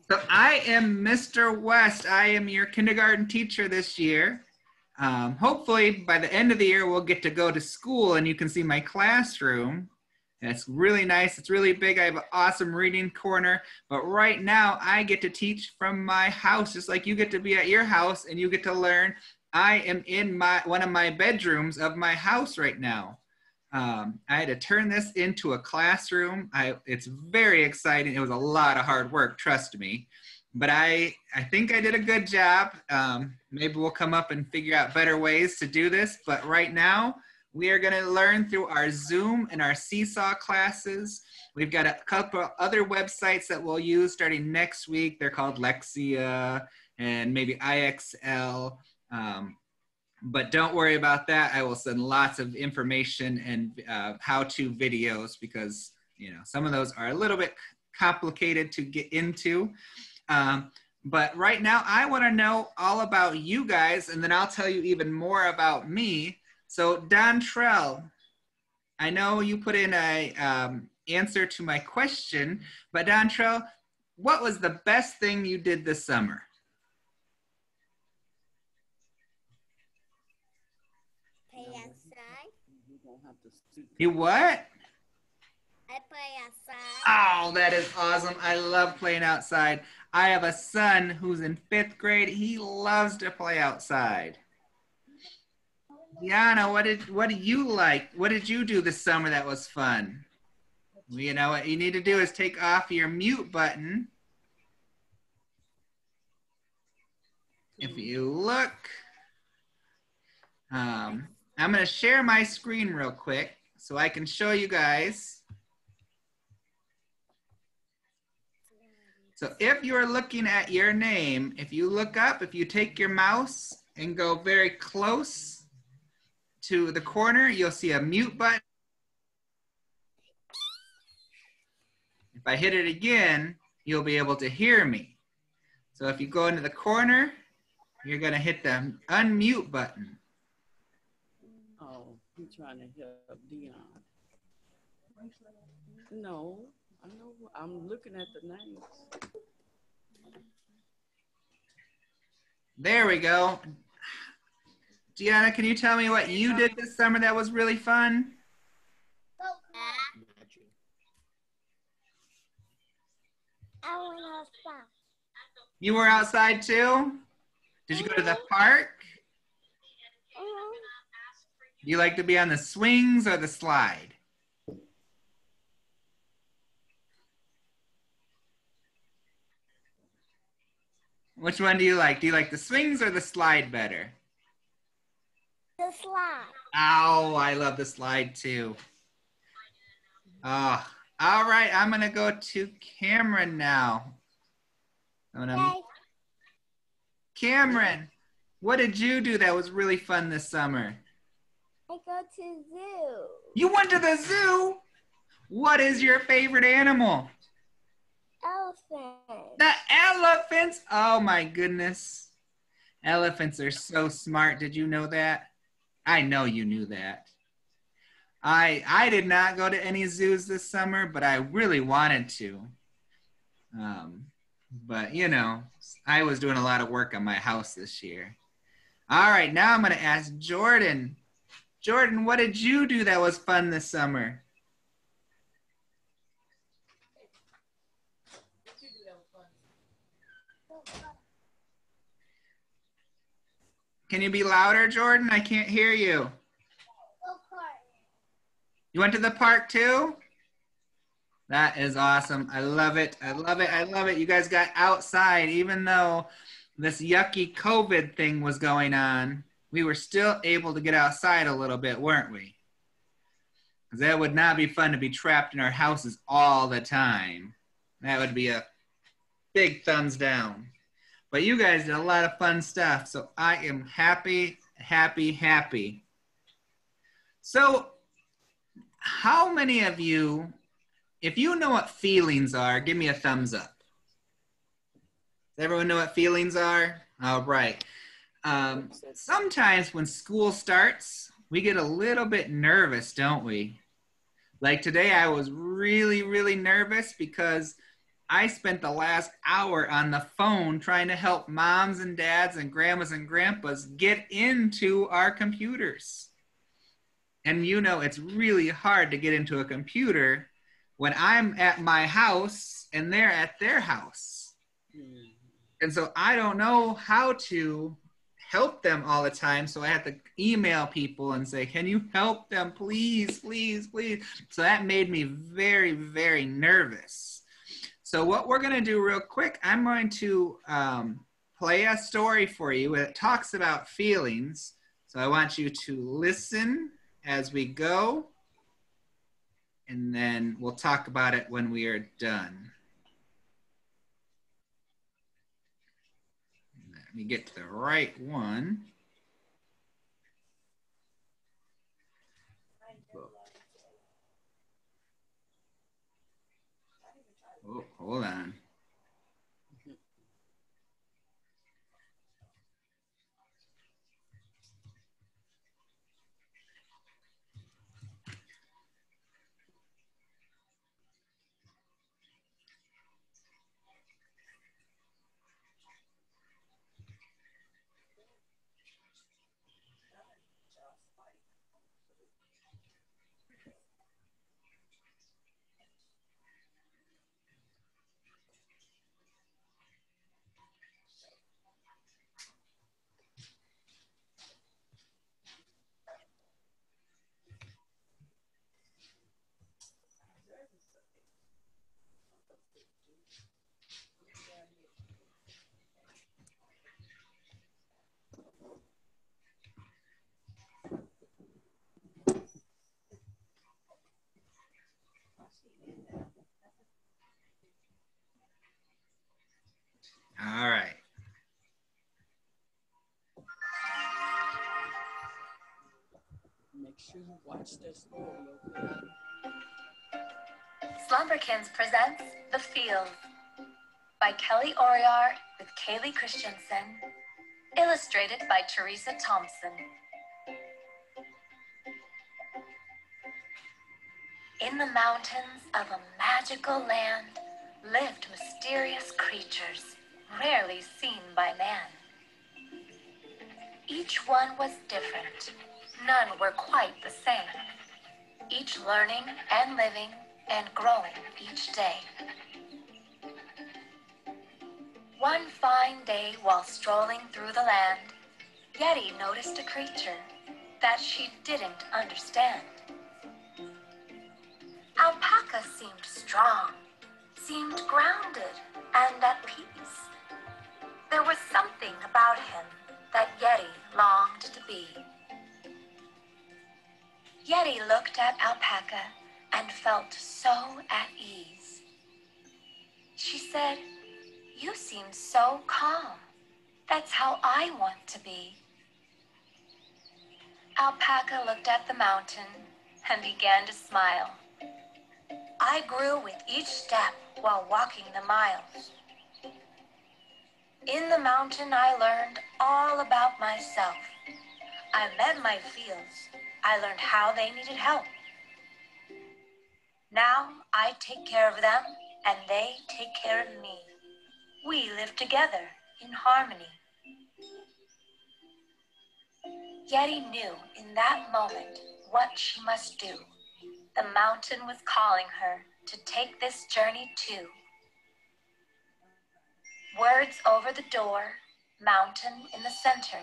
So I am Mr. West. I am your kindergarten teacher this year. Hopefully by the end of the year, we'll get to go to school and you can see my classroom. It's really nice. It's really big. I have an awesome reading corner. But right now, I get to teach from my house, just like you get to be at your house and you get to learn. I am in one of my bedrooms of my house right now. I had to turn this into a classroom. It's very exciting. It was a lot of hard work, trust me. But I think I did a good job. Maybe we'll come up and figure out better ways to do this. But right now, we are going to learn through our Zoom and our Seesaw classes. We've got a couple other websites that we'll use starting next week. They're called Lexia and maybe IXL. But don't worry about that. I will send lots of information and how-to videos because, you know, some of those are a little bit complicated to get into. But right now, I want to know all about you guys, and then I'll tell you even more about me. So, Dontrell, I know you put in a answer to my question, but Dontrell, what was the best thing you did this summer? Play outside. You what? I play outside. Oh, that is awesome. I love playing outside. I have a son who's in 5th grade. He loves to play outside. Diana, what do you like? What did you do this summer that was fun? Well, you know what you need to do is take off your mute button. If you look, I'm going to share my screen real quick so I can show you guys. So if you're looking at your name, if you look up, if you take your mouse and go very close to the corner, you'll see a mute button. If I hit it again, you'll be able to hear me. So if you go into the corner, you're gonna hit the unmute button. Oh, I'm trying to help Dion. No, I know, I'm looking at the names. There we go. Gianna, can you tell me what you did this summer that was really fun? I went outside. You were outside too? Did you go to the park? Do you like to be on the swings or the slide? Which one do you like? Do you like the swings or the slide better? The slide. Oh, I love the slide too. Oh, all right, I'm gonna go to Cameron now. Okay. Cameron, what did you do that was really fun this summer? I go to zoo. You went to the zoo? What is your favorite animal? Elephant. The elephants? Oh my goodness. Elephants are so smart. Did you know that? I know you knew that. I did not go to any zoos this summer, but I really wanted to. But you know, I was doing a lot of work on my house this year. All right, now I'm gonna ask Jordan. Jordan, what did you do that was fun this summer? Can you be louder, Jordan? I can't hear you. You went to the park too? That is awesome. I love it. I love it. I love it. You guys got outside, even though this yucky COVID thing was going on. We were still able to get outside a little bit, weren't we? Because that would not be fun to be trapped in our houses all the time. That would be a big thumbs down. But you guys did a lot of fun stuff, so I am happy, happy, happy. So how many of you, if you know what feelings are, give me a thumbs up. Does everyone know what feelings are? All right. Sometimes when school starts, we get a little bit nervous, don't we? Like today, I was really, really nervous because I spent the last hour on the phone trying to help moms and dads and grandmas and grandpas get into our computers. And you know, it's really hard to get into a computer when I'm at my house and they're at their house. Mm. And so I don't know how to help them all the time. So I have to email people and say, can you help them? Please, please, please. So that made me very, very nervous. So what we're going to do real quick, I'm going to play a story for you that talks about feelings. So I want you to listen as we go, and then we'll talk about it when we are done. Let me get to the right one. Oh, hold on. All right. Make sure you watch this story, okay? Slumberkins presents The Field by Kelly Oriar with Kaylee Christensen, illustrated by Teresa Thompson. In the mountains of a magical land lived mysterious creatures rarely seen by man. Each one was different. None were quite the same. Each learning and living and growing each day. One fine day while strolling through the land, Yeti noticed a creature that she didn't understand. Alpaca seemed strong, seemed grounded and at peace. There was something about him that Yeti longed to be. Yeti looked at Alpaca and felt so at ease. She said, "You seem so calm. That's how I want to be." Alpaca looked at the mountain and began to smile. "I grew with each step while walking the miles. In the mountain, I learned all about myself. I met my feels. I learned how they needed help. Now I take care of them and they take care of me. We live together in harmony." Yeti knew in that moment what she must do. The mountain was calling her to take this journey too. Words over the door, mountain in the center.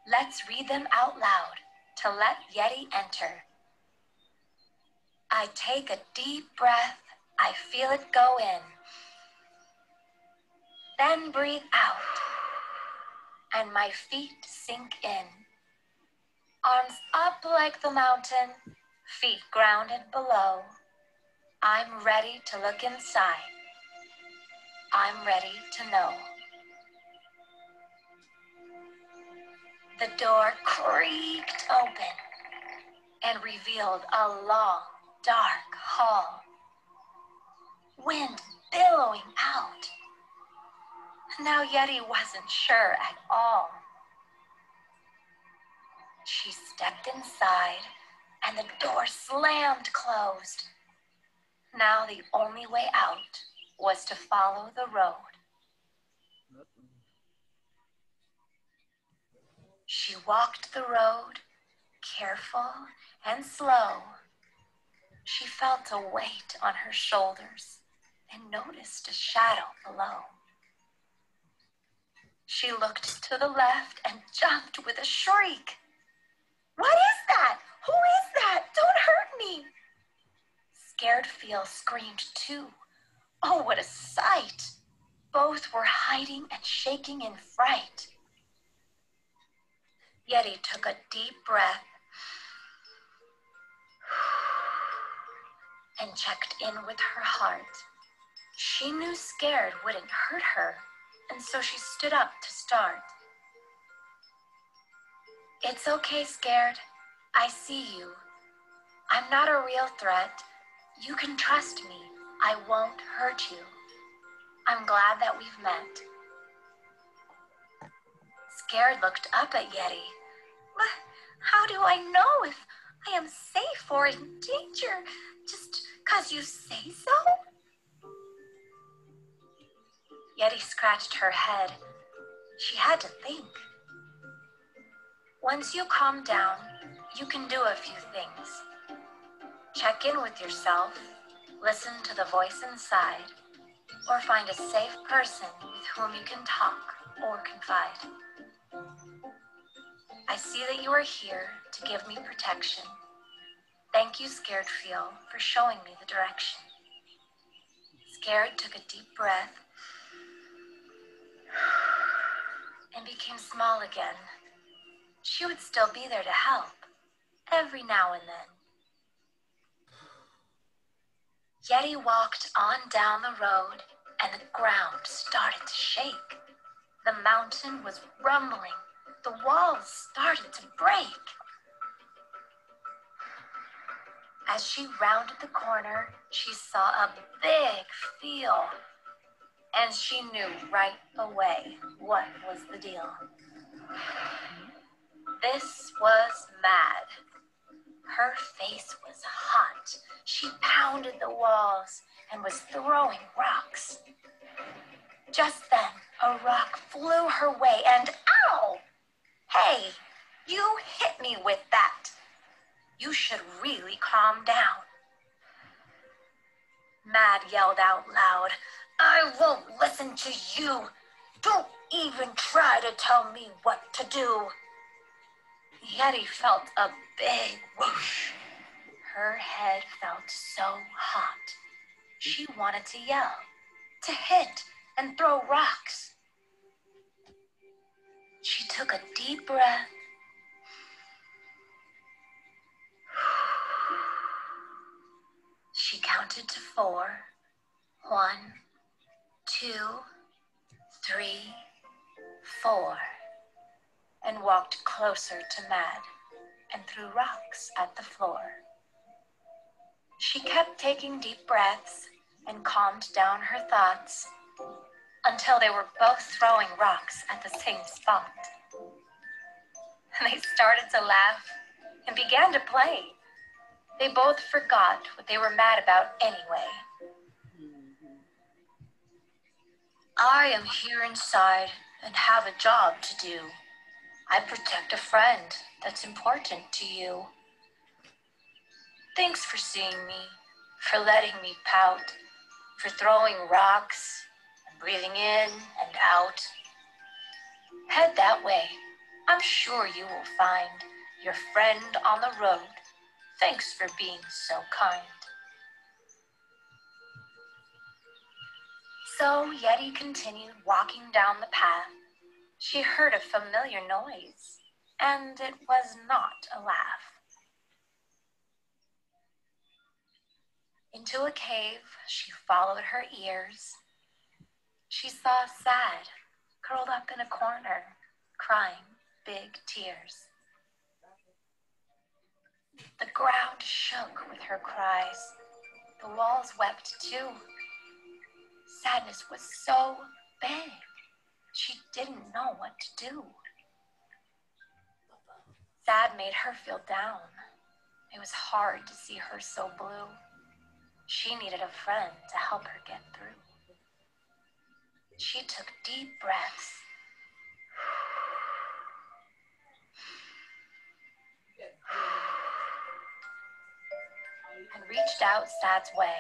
Let's read them out loud to let Yeti enter. I take a deep breath, I feel it go in. Then breathe out, and my feet sink in. Arms up like the mountain, feet grounded below. I'm ready to look inside. I'm ready to know. The door creaked open and revealed a long, dark hall. Wind billowing out. Now Yeti wasn't sure at all. She stepped inside and the door slammed closed. Now the only way out was to follow the road. She walked the road, careful and slow. She felt a weight on her shoulders and noticed a shadow below. She looked to the left and jumped with a shriek. "What is that? Who is that? Don't hurt me!" Scared Phil screamed too. Oh, what a sight! Both were hiding and shaking in fright. Yeti took a deep breath and checked in with her heart. She knew Scared wouldn't hurt her, and so she stood up to start. "It's okay, Scared. I see you. I'm not a real threat. You can trust me. I won't hurt you. I'm glad that we've met." Scared looked up at Yeti. "But how do I know if I am safe or in danger? Just 'cause you say so?" Yeti scratched her head. She had to think. "Once you calm down, you can do a few things. Check in with yourself, listen to the voice inside, or find a safe person with whom you can talk or confide. I see that you are here to give me protection. Thank you, Scared Phil, for showing me the direction." Scared took a deep breath and became small again. She would still be there to help, every now and then. Yeti walked on down the road, and the ground started to shake. The mountain was rumbling. The walls started to break. As she rounded the corner, she saw a big field, and she knew right away what was the deal. This was Mad. Her face was hot. She pounded the walls and was throwing rocks. Just then, a rock flew her way and ow! "Hey, you hit me with that. You should really calm down." Mad yelled out loud, "I won't listen to you. Don't even try to tell me what to do." Yeti felt a big whoosh. Her head felt so hot. She wanted to yell, to hit and throw rocks. She took a deep breath She counted to 4. 1, 2, 3, 4, and walked closer to Mad and threw rocks at the floor. She kept taking deep breaths and calmed down her thoughts until they were both throwing rocks at the same spot. They started to laugh and began to play. They both forgot what they were mad about anyway. I am here inside and have a job to do. I protect a friend that's important to you. Thanks for seeing me, for letting me pout, for throwing rocks and breathing in and out. Head that way. I'm sure you will find your friend on the road. Thanks for being so kind. So Yeti continued walking down the path. She heard a familiar noise, and it was not a laugh. Into a cave, she followed her ears. She saw Sad, curled up in a corner, crying big tears. The ground shook with her cries. The walls wept too. Sadness was so big, she didn't know what to do. Sad made her feel down. It was hard to see her so blue. She needed a friend to help her get through. She took deep breaths. And reached out Sad's way,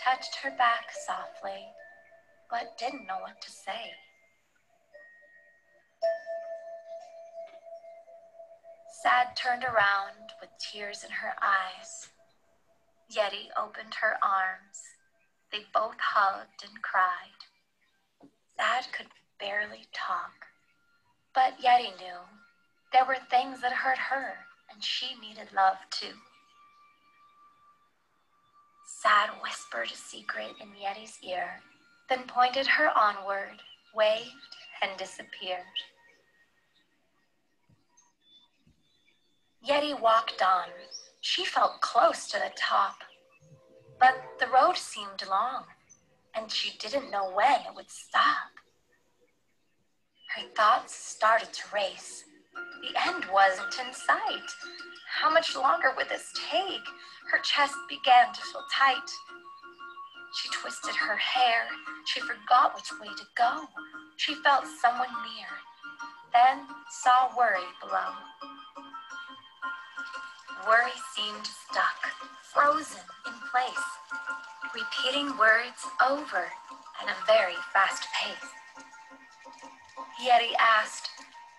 touched her back softly, but didn't know what to say. Sad turned around with tears in her eyes. Yeti opened her arms. They both hugged and cried. Sad could barely talk, but Yeti knew there were things that hurt her, and she needed love too. Sad whispered a secret in Yeti's ear, then pointed her onward, waved, and disappeared. Yeti walked on. She felt close to the top, but the road seemed long, and she didn't know when it would stop. Her thoughts started to race. The end wasn't in sight. How much longer would this take? Her chest began to feel tight. She twisted her hair. She forgot which way to go. She felt someone near, then saw worry below. Worry seemed stuck, frozen in place, repeating words over at a very fast pace. Yeti asked,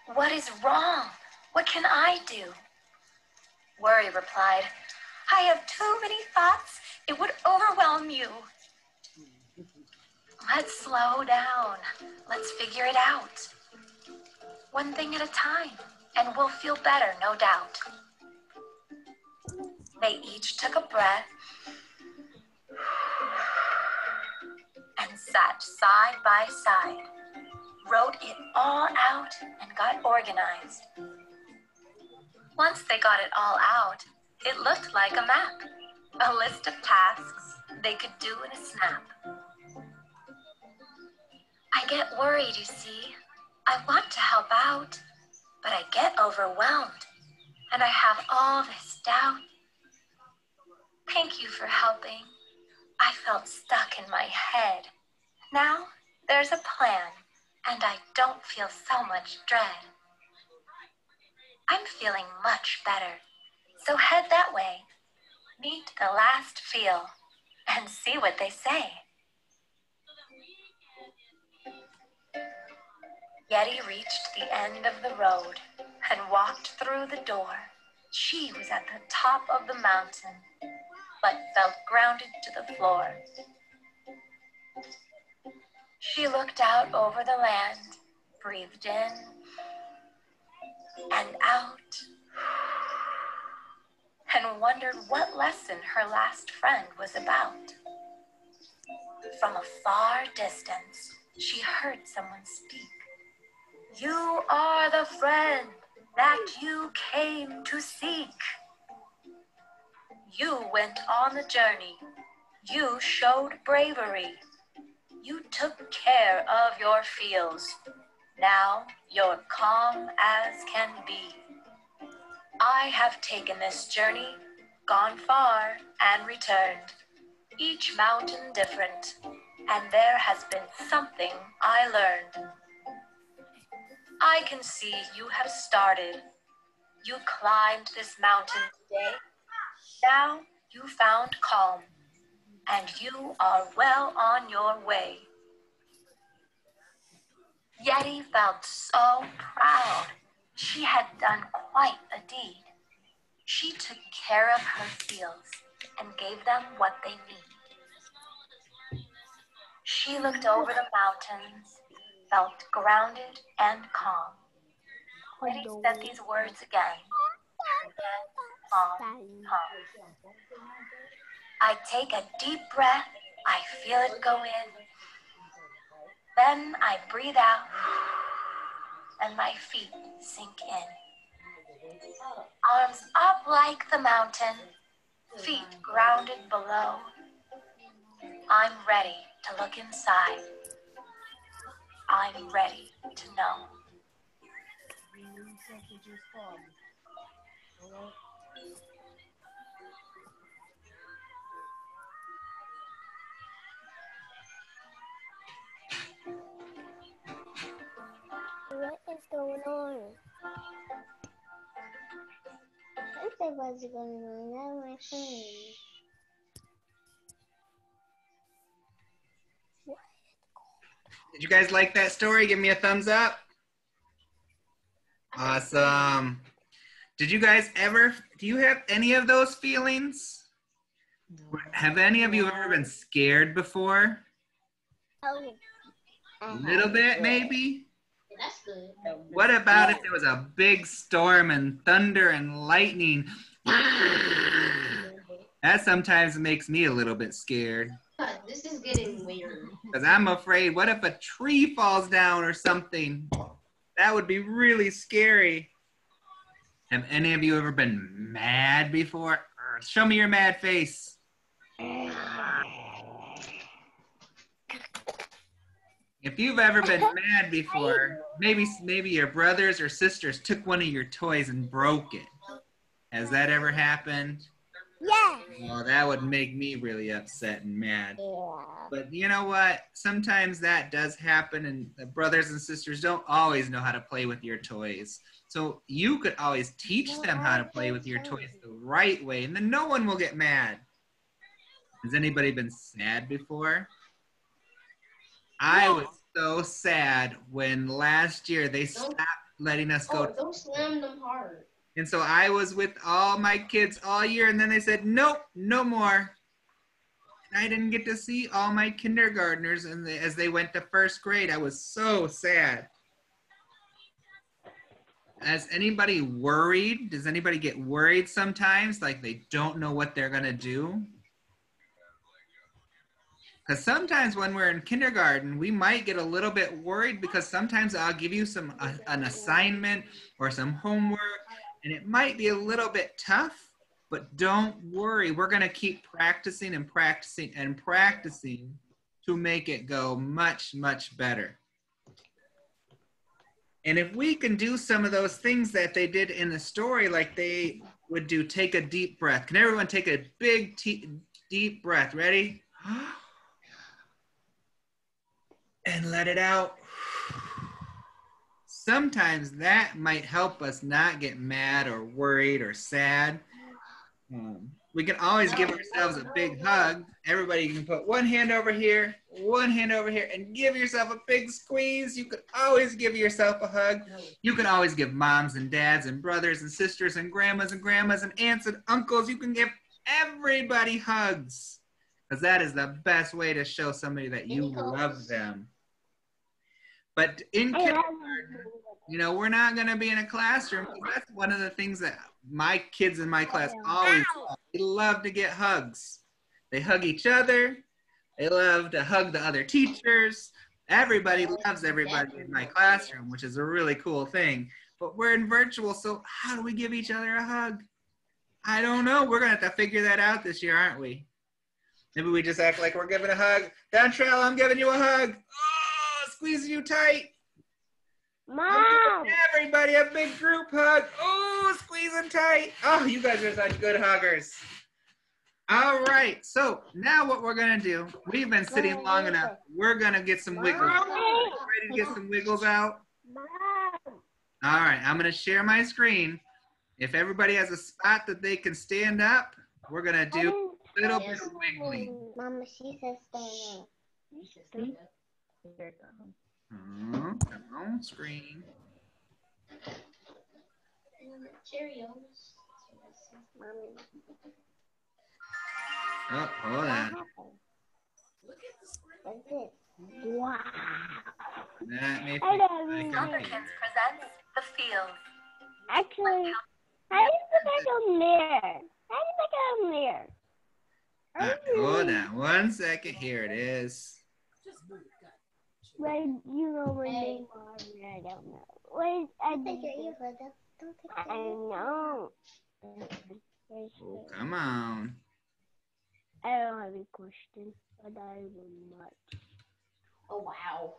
"What is wrong? What can I do?" Worry replied, "I have too many thoughts. It would overwhelm you. Let's slow down. Let's figure it out. One thing at a time, and we'll feel better, no doubt." They each took a breath and sat side by side, wrote it all out, and got organized. Once they got it all out, it looked like a map, a list of tasks they could do in a snap. I get worried, you see. I want to help out, but I get overwhelmed, and I have all this doubt. Thank you for helping. I felt stuck in my head. Now there's a plan, and I don't feel so much dread. I'm feeling much better, so head that way. Meet the last feel and see what they say. Yeti reached the end of the road and walked through the door. She was at the top of the mountain, but felt grounded to the floor. She looked out over the land, breathed in and out, and wondered what lesson her last friend was about. From a far distance, she heard someone speak. "You are the friend that you came to seek. You went on the journey. You showed bravery. You took care of your feels. Now you're calm as can be. I have taken this journey, gone far and returned. Each mountain different, and there has been something I learned. I can see you have started. You climbed this mountain today. Now you found calm, and you are well on your way." Yeti felt so proud. She had done quite a deed. She took care of her feels and gave them what they need. She looked over the mountains, felt grounded and calm. Yeti said these words again. Calm, calm. I take a deep breath. I feel it go in. Then I breathe out, and my feet sink in. Arms up like the mountain, feet grounded below. I'm ready to look inside. I'm ready to know. what's going on. That's my phone. Did you guys like that story? Give me a thumbs up. Awesome. Did you guys ever, do you have any of those feelings? Have any of you ever been scared before? Oh. A little bit, maybe? That's good. What about if there was a big storm and thunder and lightning? That sometimes makes me a little bit scared. This is getting weird. Because I'm afraid, what if a tree falls down or something? That would be really scary. Have any of you ever been mad before? Show me your mad face. If you've ever been mad before, maybe your brothers or sisters took one of your toys and broke it. Has that ever happened? Yeah. Well, that would make me really upset and mad. Yeah. But you know what? Sometimes that does happen, and the brothers and sisters don't always know how to play with your toys. So you could always teach them how to play with your toys the right way, and then no one will get mad. Has anybody been sad before? I was so sad when last year they stopped letting us go. Don't slam them hard. And so I was with all my kids all year, and then they said, nope, no more. And I didn't get to see all my kindergartners as they went to first grade. I was so sad. Has anybody worried? Does anybody get worried sometimes, like they don't know what they're going to do? Because sometimes when we're in kindergarten, we might get a little bit worried because sometimes I'll give you an assignment or some homework, and it might be a little bit tough, but don't worry. We're going to keep practicing and practicing and practicing to make it go much, much better. And if we can do some of those things that they did in the story, like they would do, take a deep breath. Can everyone take a big, deep breath? Ready? And let it out. Sometimes that might help us not get mad or worried or sad. We can always give ourselves a big hug. Everybody can put one hand over here, and give yourself a big squeeze. You could always give yourself a hug. You can always give moms and dads and brothers and sisters and grandmas and aunts and uncles. You can give everybody hugs, because that is the best way to show somebody that you love them. But in kindergarten, you know, we're not going to be in a classroom. That's one of the things that my kids in my class always love. They love to get hugs. They hug each other. They love to hug the other teachers. Everybody loves everybody in my classroom, which is a really cool thing. But we're in virtual, so how do we give each other a hug? I don't know. We're going to have to figure that out this year, aren't we? Maybe we just act like we're giving a hug. Dontrell, I'm giving you a hug. Oh, squeezing you tight. Mom! Everybody, a big group hug. Oh, squeezing tight. Oh, you guys are such good huggers. All right, so now what we're going to do, we've been sitting long enough. We're going to get some wiggles. Ready to get some wiggles out? All right, I'm going to share my screen. If everybody has a spot that they can stand up, we're going to do a little bit of wiggling. Mama, she says stand up. Come on, screen. Cheerios. Oh, hold on. Wow. That may Lumberkins presents The Field. Actually, how do you make a mirror? Hold on 1 second. Here it is. Wait, you know my name already. I don't know. Wait, I think you heard that. I know. Oh, come on. I don't have a question, but I will not. Oh, wow.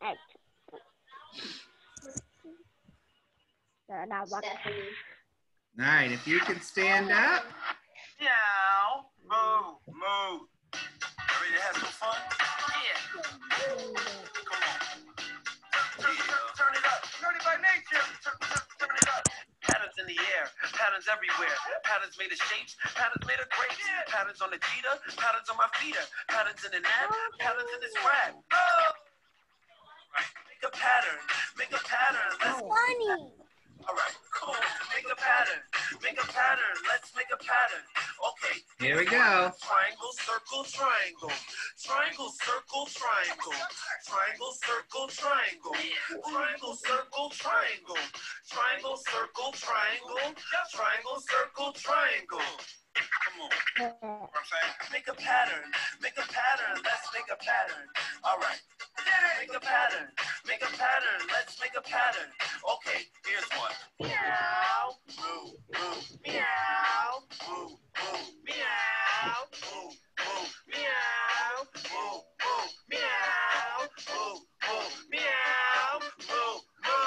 All right, if you can stand up. Meow. Moo. Moo. Ready to have some fun? Yeah. Come on. Yeah. Patterns made of shapes, patterns made of grapes. Patterns on the cheetah, patterns on my feet. Patterns in the nap, patterns in this rap. Oh! Make a pattern, make a pattern. Let's Funny. all right, cool. Make a pattern, let's make a pattern. Okay, Here we go. Triangle, circle, triangle. Triangle, circle, triangle. Triangle, circle, triangle. Triangle, circle, triangle. Triangle, circle, triangle. Triangle, circle, triangle. Come on. Make a pattern, let's make a pattern. All right. Make a pattern, let's make a pattern. Okay, here's one. Meow, moo, moo, meow, moo, moo, meow, moo, moo, meow, moo, moo, meow, moo, moo, meow, moo, moo.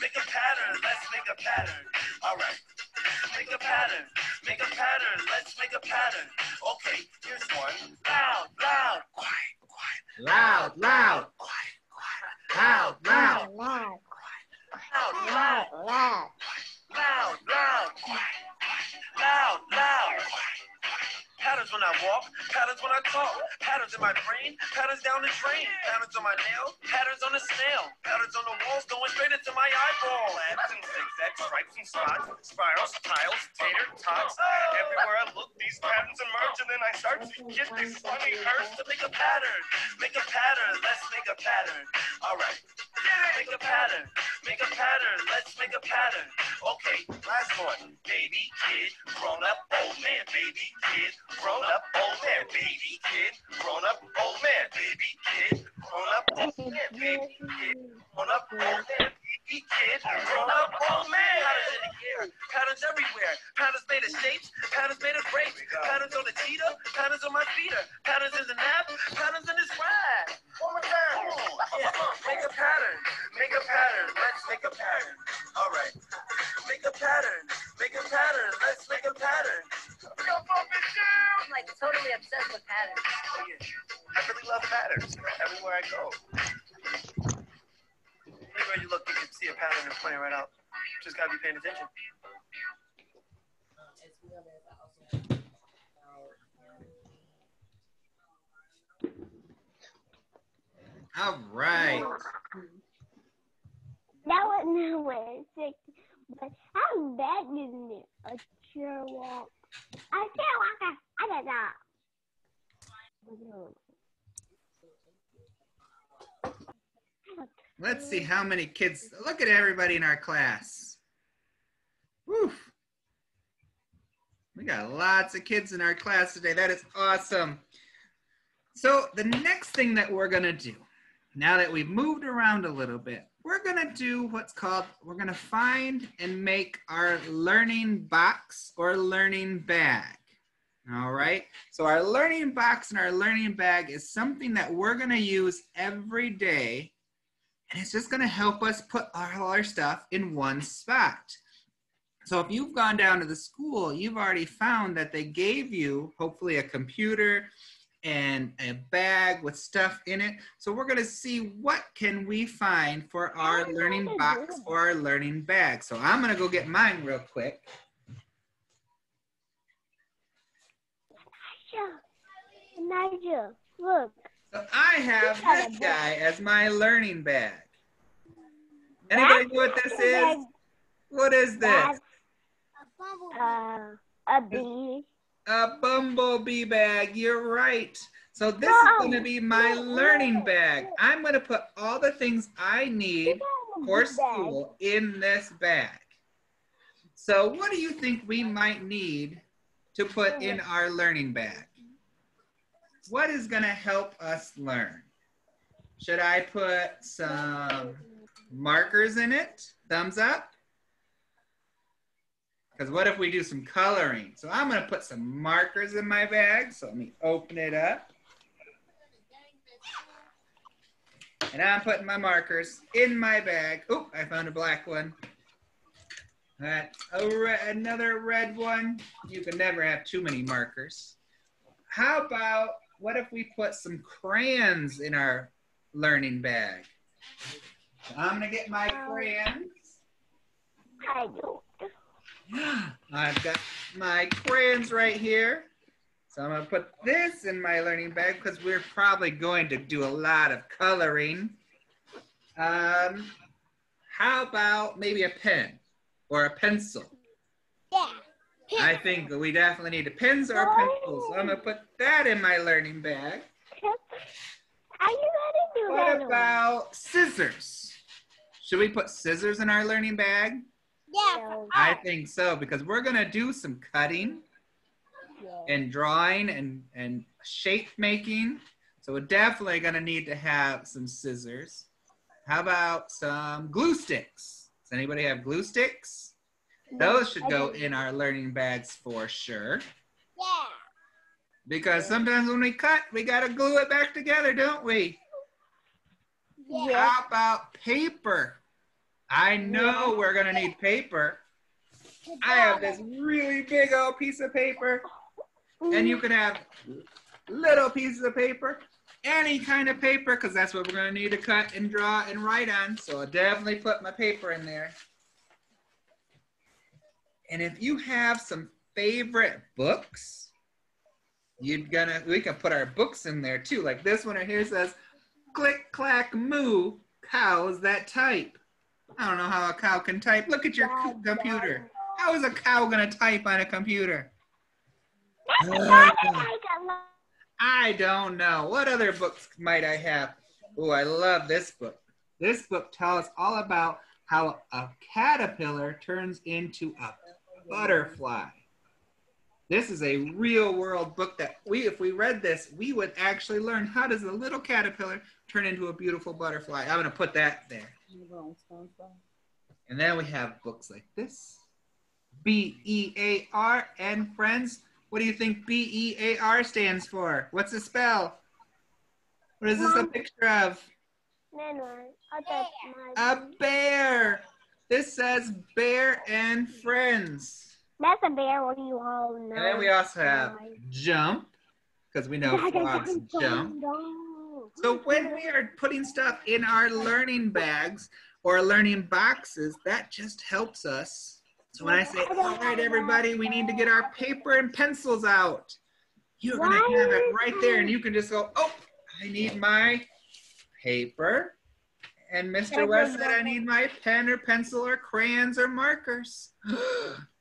Make a pattern, let's make a pattern. All right. Make a pattern, let's make a pattern. Okay, here's one. Loud, loud, quiet, quiet. Loud, loud. Quiet, quiet. Loud, loud. Loud. Loud, Loud. loud. Loud. Loud, loud, quiet, quiet. Loud, loud, quiet, quiet. Patterns when I walk, patterns when I talk. Patterns in my brain, patterns down the drain. Patterns on my nail, patterns on the snail. Patterns on the walls going straight into my eyeball. Lines and zigzags, stripes and spots, spirals, tiles, tater tots. Everywhere I look, these patterns emerge, and then I start to get this funny urge to make a pattern. Make a pattern, let's make a pattern. All right. Make a pattern, let's make a pattern. Okay, last one. Baby, kid, grown up, old man. Baby, kid, grown up, old man. Baby, kid, grown up, old man. Baby, kid, grown up, old man. Baby, kid, grown up, old man. Baby, kid, grown up, old man. Patterns in the air, patterns everywhere. Patterns made of shapes, patterns made of grapes. Patterns on the cheetah, patterns on my feet. Patterns in the nap, patterns in this ride. One more time. Yeah. Make a pattern, let's make a pattern. All right. Make a pattern, let's make a pattern. I'm like totally obsessed with patterns. Oh, yeah. I really love patterns everywhere I go. Anywhere you look, you can see a pattern that's pointing right out. Just gotta be paying attention. All right. That was nowhere sick, but I'm bad isn't it? A chair walk. I chair walker. I don't know. Let's see how many kids. Look at everybody in our class. Woo. We got lots of kids in our class today. That is awesome. So the next thing that we're going to do, now that we've moved around a little bit, we're going to do what's called, we're going to find and make our learning box or learning bag. All right. So our learning box and our learning bag is something that we're going to use every day. And it's just going to help us put all our stuff in one spot. So if you've gone down to the school, you've already found that they gave you hopefully a computer and a bag with stuff in it. So we're going to see what can we find for our learning box or our learning bag. So I'm going to go get mine real quick. Nigel, look. So I have this guy as my learning bag. Anybody know what this is? What is this? A bee. A bumblebee bag, you're right. So this is going to be my learning bag. I'm going to put all the things I need for school in this bag. So what do you think we might need to put in our learning bag? What is going to help us learn? Should I put some markers in it? Thumbs up? Because what if we do some coloring? So I'm going to put some markers in my bag. So let me open it up. And I'm putting my markers in my bag. Oh, I found a black one. Another red one. You can never have too many markers. How about, what if we put some crayons in our learning bag? So I'm going to get my crayons. I do. I've got my crayons right here. So I'm going to put this in my learning bag because we're probably going to do a lot of coloring. How about maybe a pen or a pencil? Yeah. I think we definitely need pens or pencils. So I'm going to put that in my learning bag. Are you ready to do that? What about scissors? Should we put scissors in our learning bag? Yeah. I think so because we're going to do some cutting and drawing and shape making. So we're definitely going to need to have some scissors. How about some glue sticks? Does anybody have glue sticks? Those should go in our learning bags for sure. Yeah. Because sometimes when we cut, we got to glue it back together, don't we? Yeah. How about paper? I know we're going to need paper. I have this really big old piece of paper. And you can have little pieces of paper, any kind of paper, because that's what we're going to need to cut and draw and write on. So I'll definitely put my paper in there. And if you have some favorite books, we can put our books in there too. Like this one right here says, click, clack, moo, cows that type. I don't know how a cow can type. Look at your computer. How is a cow going to type on a computer? I don't know. What other books might I have? Oh, I love this book. This book tells us all about how a caterpillar turns into a butterfly. This is a real world book that if we read this, we would actually learn how does a little caterpillar turn into a beautiful butterfly. I'm going to put that there. And then we have books like this. B-E-A-R and friends. What do you think B-E-A-R stands for? What's the spell? What is this a picture of? A bear. This says bear and friends. That's a bear, what do you all know? And then we also have jump, because we know frogs jump. So when we are putting stuff in our learning bags or learning boxes, that just helps us. So when I say, all right, everybody, we need to get our paper and pencils out, you're going to have it right there. And you can just go, oh, I need my paper. And Mr. West said, I need my pen or pencil or crayons or markers.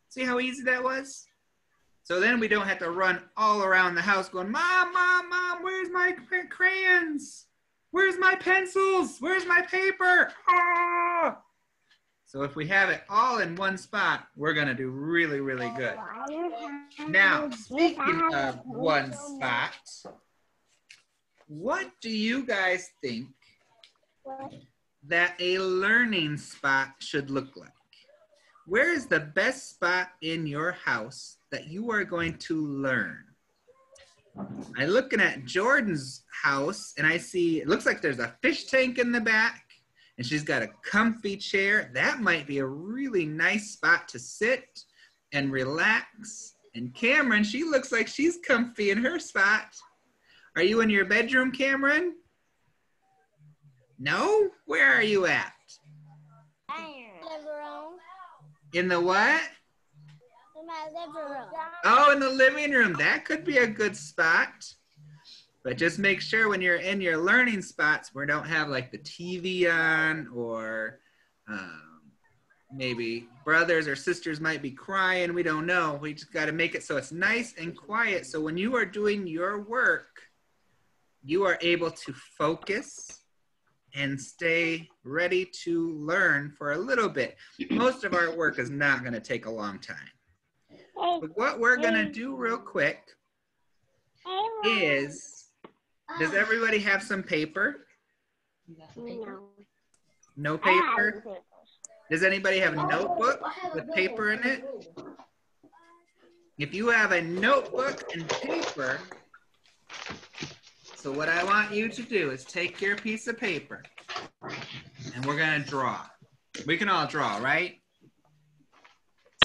See how easy that was? So then we don't have to run all around the house going, Mom, Mom, Mom, where's my crayons? Where's my pencils? Where's my paper? Ah! So if we have it all in one spot, we're going to do really, really good. Now, speaking of one spot, what do you guys think that a learning spot should look like? Where is the best spot in your house that you are going to learn? I'm looking at Jordan's house and I see, it looks like there's a fish tank in the back and she's got a comfy chair. That might be a really nice spot to sit and relax. And Cameron, she looks like she's comfy in her spot. Are you in your bedroom, Cameron? No? Where are you at? In the what? In my living room. Oh, in the living room. That could be a good spot. But just make sure when you're in your learning spots, we don't have like the TV on or maybe brothers or sisters might be crying. We don't know. We just got to make it so it's nice and quiet. So when you are doing your work, you are able to focus and stay ready to learn for a little bit. Most of our work is not going to take a long time. But what we're going to do real quick is, does everybody have some paper? No. No paper? Does anybody have a notebook with paper in it? If you have a notebook and paper, so what I want you to do is take your piece of paper and we're going to draw. We can all draw, right?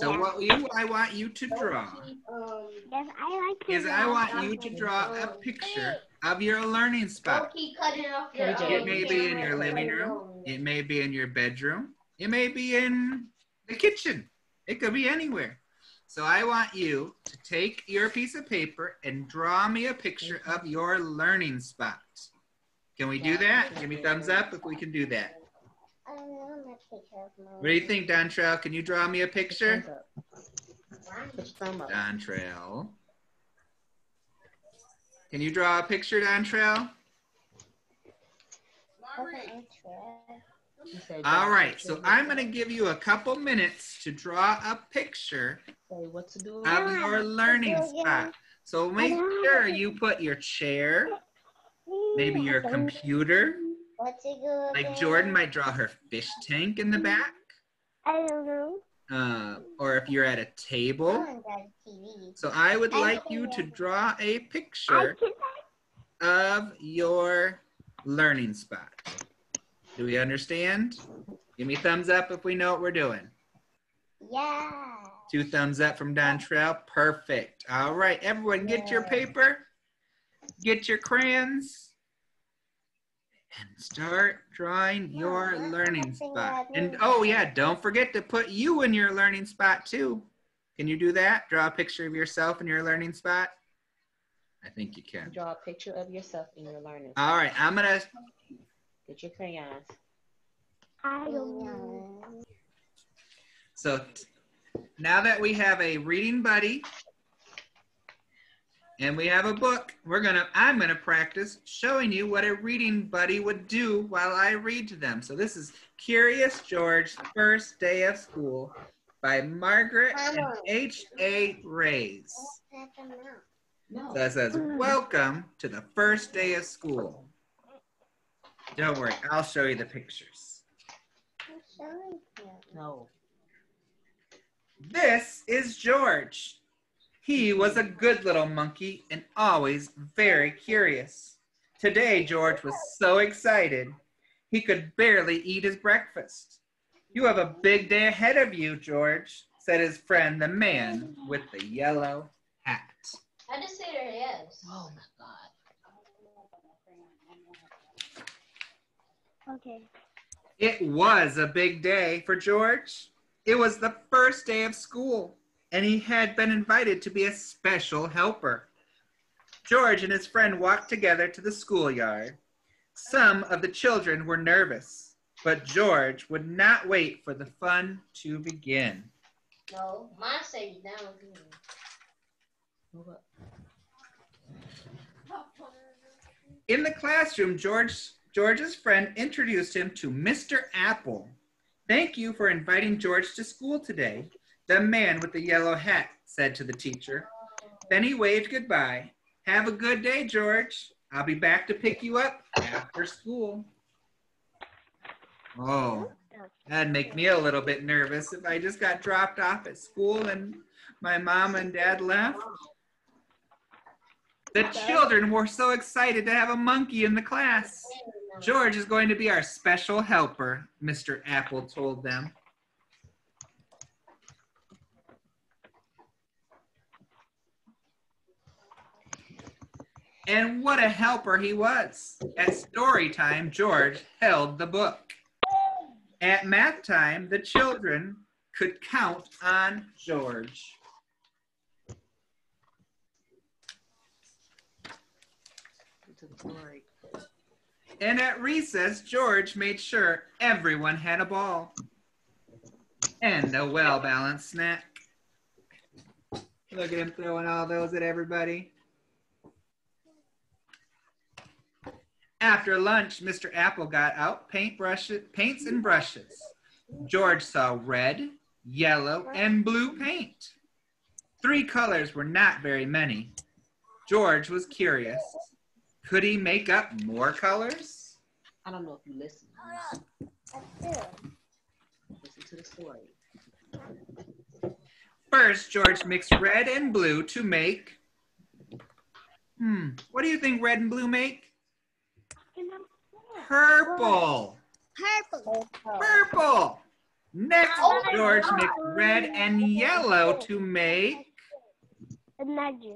So what I want you to draw is I want you to draw a picture of your learning spot. It may be in your living room. It may be in your bedroom. It may be in the kitchen. It could be anywhere. So I want you to take your piece of paper and draw me a picture of your learning spot. Can we do that? Give me thumbs up if we can do that. What do you think, Dontrell? Can you draw me a picture? Dontrell. Can you draw a picture, Dontrell? All right, so I'm going to give you a couple minutes to draw a picture of your learning spot. So make sure you put your chair, maybe your computer. Like Jordan might draw her fish tank in the back. I don't know. Or if you're at a table. So I would like you to draw a picture of your learning spot. Do we understand? Give me thumbs up if we know what we're doing. Yeah. 2 thumbs up from Dontrell. Perfect. All right, everyone get your paper, get your crayons, and start drawing your learning spot. And oh yeah, don't forget to put you in your learning spot too. Can you do that? Draw a picture of yourself in your learning spot? I think you can. Draw a picture of yourself in your learning spot. All right, I'm gonna get your crayons. I don't know. So now that we have a reading buddy and we have a book, I'm gonna practice showing you what a reading buddy would do while I read to them. So this is Curious George, First Day of School by Margaret and H.A. Rays. So it says, welcome to the first day of school. Don't worry, I'll show you the pictures. No. This is George. He was a good little monkey and always very curious. Today, George was so excited, he could barely eat his breakfast. You have a big day ahead of you, George, said his friend, the man with the yellow hat. I just say there it is. Oh my God. Okay. It was a big day for George. It was the first day of school, and he had been invited to be a special helper. George and his friend walked together to the schoolyard. Some of the children were nervous, but George would not wait for the fun to begin. No, mine says down here. In the classroom, George's friend introduced him to Mr. Apple. Thank you for inviting George to school today, the man with the yellow hat said to the teacher. Then he waved goodbye. Have a good day, George. I'll be back to pick you up after school. Oh, that'd make me a little bit nervous if I just got dropped off at school and my mom and dad left. The children were so excited to have a monkey in the class. George is going to be our special helper, Mr. Apple told them. And what a helper he was. At story time, George held the book. At math time, the children could count on George. And at recess, George made sure everyone had a ball and a well-balanced snack. Look at him throwing all those at everybody. After lunch, Mr. Apple got out paints and brushes. George saw red, yellow, and blue paint. 3 colors were not very many. George was curious. Could he make up more colors? I don't know if you listen. Listen to the story. First, George mixed red and blue to make, what do you think red and blue make? Purple. Purple. Next, George mixed red and yellow to make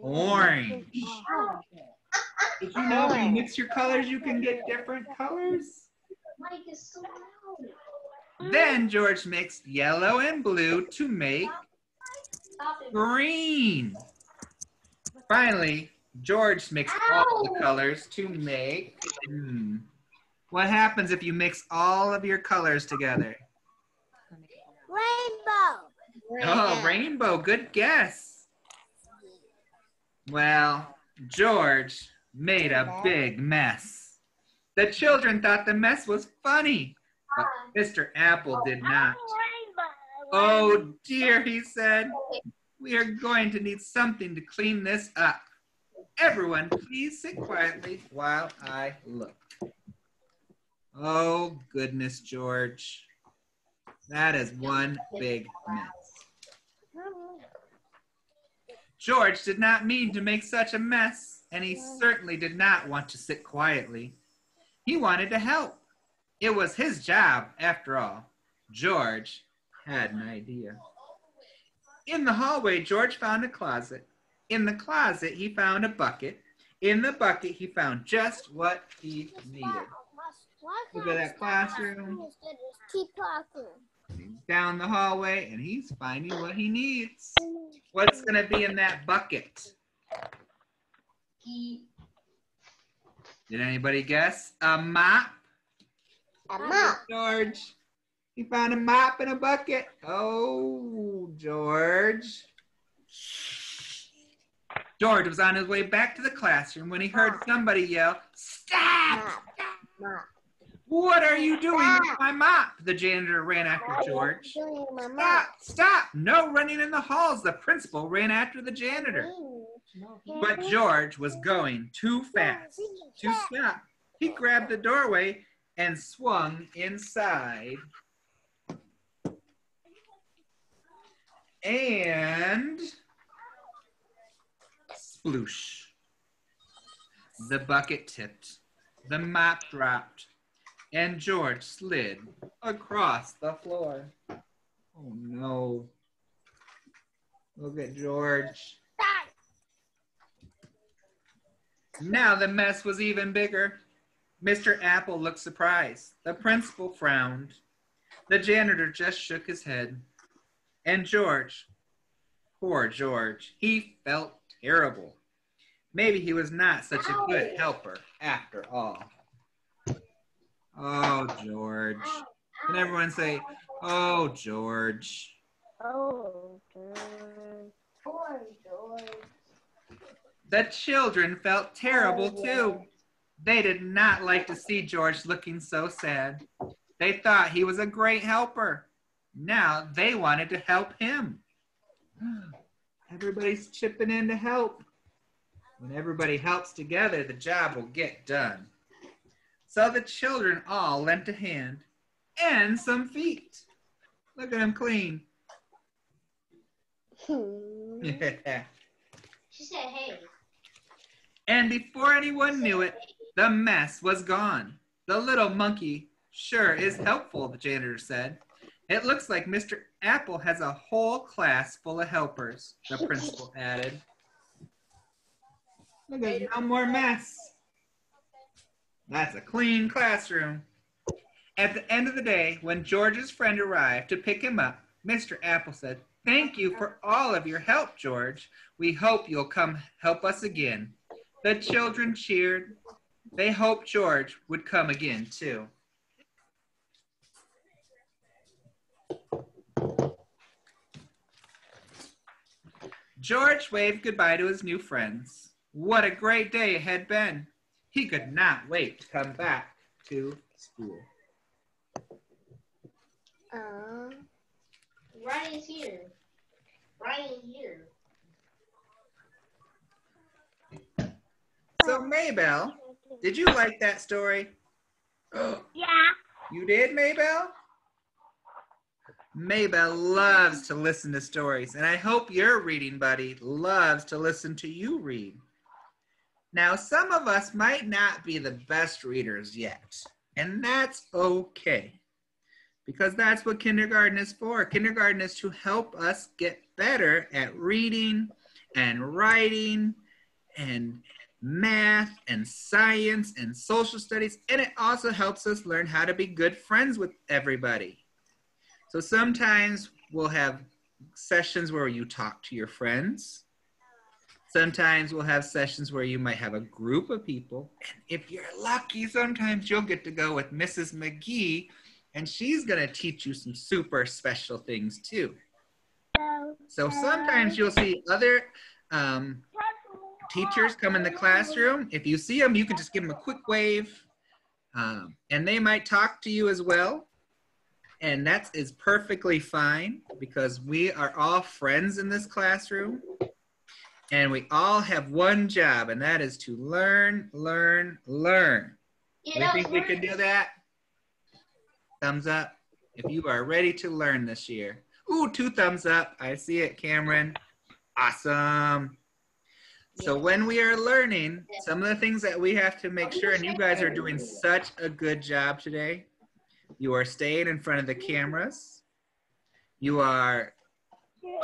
orange. Did you know when you mix your colors, you can get different colors? Mike is so loud. Then George mixed yellow and blue to make green. Finally, George mixed all the colors to make, what happens if you mix all of your colors together? Rainbow. Oh, rainbow, good guess. Well, George made a big mess. The children thought the mess was funny, but Mr. Apple did not. Oh dear, he said, we are going to need something to clean this up. Everyone, please sit quietly while I look. Oh, goodness, George. That is one big mess. George did not mean to make such a mess, and he certainly did not want to sit quietly. He wanted to help. It was his job, after all. George had an idea. In the hallway, George found a closet. In the closet, he found a bucket. In the bucket, he found just what he needed. Look at that classroom. Keep talking. He's down the hallway, and he's finding what he needs. What's going to be in that bucket? Did anybody guess? A mop? A mop. George. He found a mop in a bucket. Oh, George. George was on his way back to the classroom when he heard somebody yell, "Stop! Mop. What are you doing with my mop?" The janitor ran after George. Stop! Stop! No running in the halls. The principal ran after the janitor. But George was going too fast to stop. He grabbed the doorway and swung inside. And sploosh. The bucket tipped. The mop dropped. And George slid across the floor. Oh no. Look at George. Now the mess was even bigger. Mr. Apple looked surprised. The principal frowned. The janitor just shook his head. And George, poor George, he felt terrible. Maybe he was not such a good helper after all. Oh, George. Can everyone say, "Oh, George"? Oh, George. Poor George. The children felt terrible too. They did not like to see George looking so sad. They thought he was a great helper. Now they wanted to help him. Everybody's chipping in to help. When everybody helps together, the job will get done. So the children all lent a hand and some feet. Look at them clean. Yeah. She said, hey. And before anyone knew it, the mess was gone. The little monkey sure is helpful, the janitor said. It looks like Mr. Apple has a whole class full of helpers, the principal added. Look at no more mess. That's a clean classroom. At the end of the day, when George's friend arrived to pick him up, Mr. Apple said, "Thank you for all of your help, George. We hope you'll come help us again." The children cheered. They hoped George would come again, too. George waved goodbye to his new friends. What a great day it had been. He could not wait to come back to school. Ryan's here. Ryan's here. So, Maybelle, did you like that story? Yeah. You did, Maybelle? Maybelle loves to listen to stories, and I hope your reading buddy loves to listen to you read. Now, some of us might not be the best readers yet, and that's okay, because that's what kindergarten is for. Kindergarten is to help us get better at reading and writing and math and science and social studies, and it also helps us learn how to be good friends with everybody. So sometimes we'll have sessions where you talk to your friends. Sometimes we'll have sessions where you might have a group of people. And if you're lucky, sometimes you'll get to go with Mrs. McGee, and she's going to teach you some super special things too. So sometimes you'll see other teachers come in the classroom. If you see them, you can just give them a quick wave, and they might talk to you as well. And that is perfectly fine because we are all friends in this classroom. And we all have one job, and that is to learn, learn, learn. We think we can do that? Thumbs up if you are ready to learn this year. Ooh, 2 thumbs up. I see it, Cameron. Awesome. So when we are learning, some of the things that we have to make sure, and you guys are doing such a good job today. You are staying in front of the cameras. You are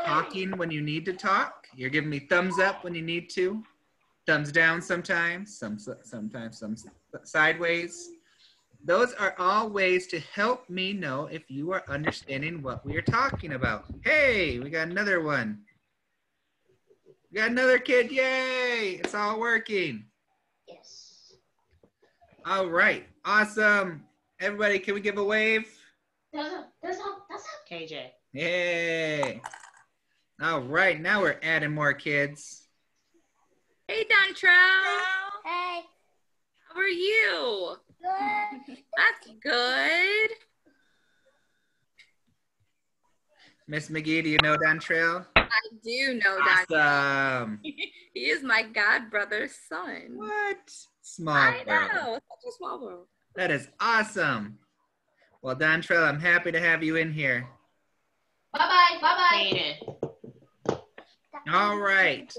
talking when you need to talk. You're giving me thumbs up when you need to. Thumbs down sometimes, sometimes some sideways. Those are all ways to help me know if you are understanding what we are talking about. Hey, we got another one. We got another kid, yay! It's all working. Yes. All right, awesome. Everybody, can we give a wave? That's KJ. Yay. All right, now we're adding more kids. Hey, Dontrell. Hey, How are you? good. That's good. Miss McGee, do you know Dontrell? I do know Dontrell. Awesome. He is my god brother's son. What? Small I world. know. Such a small world. That is awesome. Well, Dontrell, I'm happy to have you in here. Bye-bye. Bye-bye. Hayden. All right.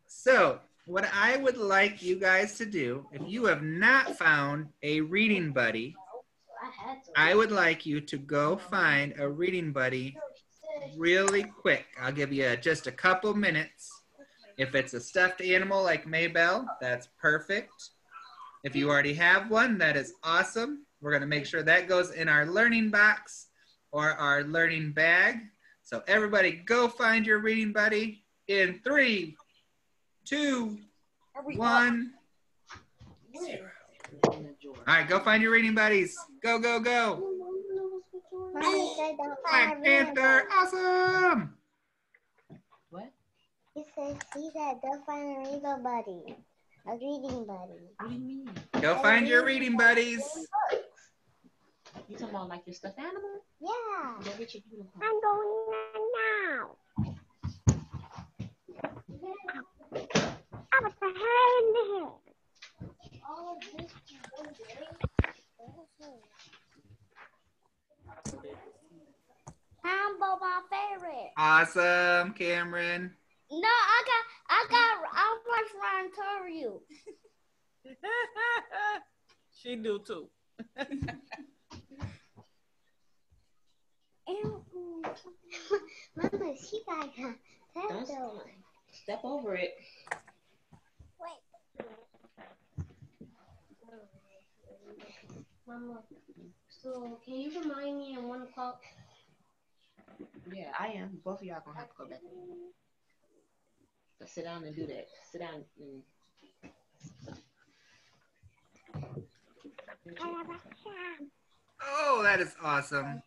So what I would like you guys to do, if you have not found a reading buddy, I would like you to go find a reading buddy really quick. I'll give you just a couple minutes. If it's a stuffed animal like Maybelle, that's perfect. If you already have one, that is awesome. We're going to make sure that goes in our learning box or our learning bag. So everybody go find your reading buddy in 3, 2, 1. All right, go find your reading buddies. Go, go, go. Black Panther, awesome. What? He says he said don't find a reading buddy. A reading buddy. What do you mean? Go find your reading buddies. You talking about like your stuffed animal? Yeah. Go get your unicorn. I'm going now. I was the hair in the hair. All of this Hambo, my favorite. Awesome, Cameron. No, I watched Ryan you. She do too. Mama, she got her Don't step over it. Wait. Mama, so can you remind me at 1 o'clock? Yeah, I am. Both of y'all gonna have to go back. So sit down and do that. Sit down and Oh, that is awesome.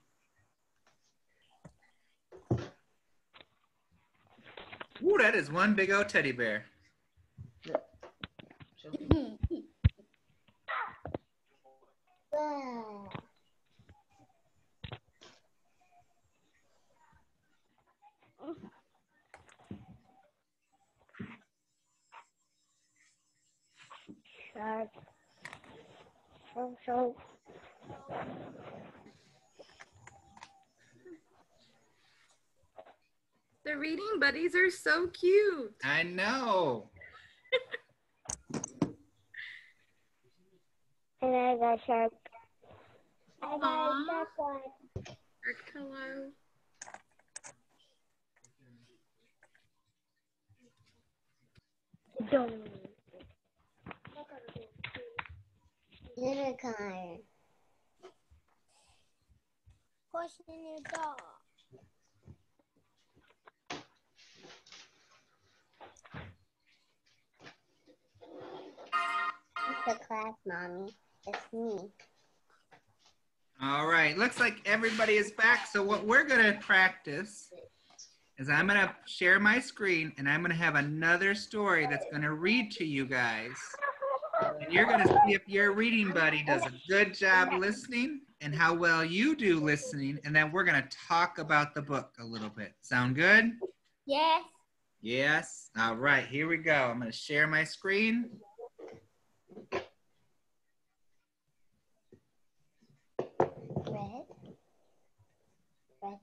Ooh, that is one big old teddy bear. So. The reading buddies are so cute. I know. And I got shark. I got a shark one. Hello. Unicorn. pushing your dog. It's the class, Mommy. It's me. All right, looks like everybody is back. So what we're gonna practice is I'm gonna share my screen and I'm gonna have another story that's gonna read to you guys. And you're gonna see if your reading buddy does a good job listening and how well you do listening. And then we're gonna talk about the book a little bit. Sound good? Yes. Yes. All right, here we go. I'm gonna share my screen. Red. Red.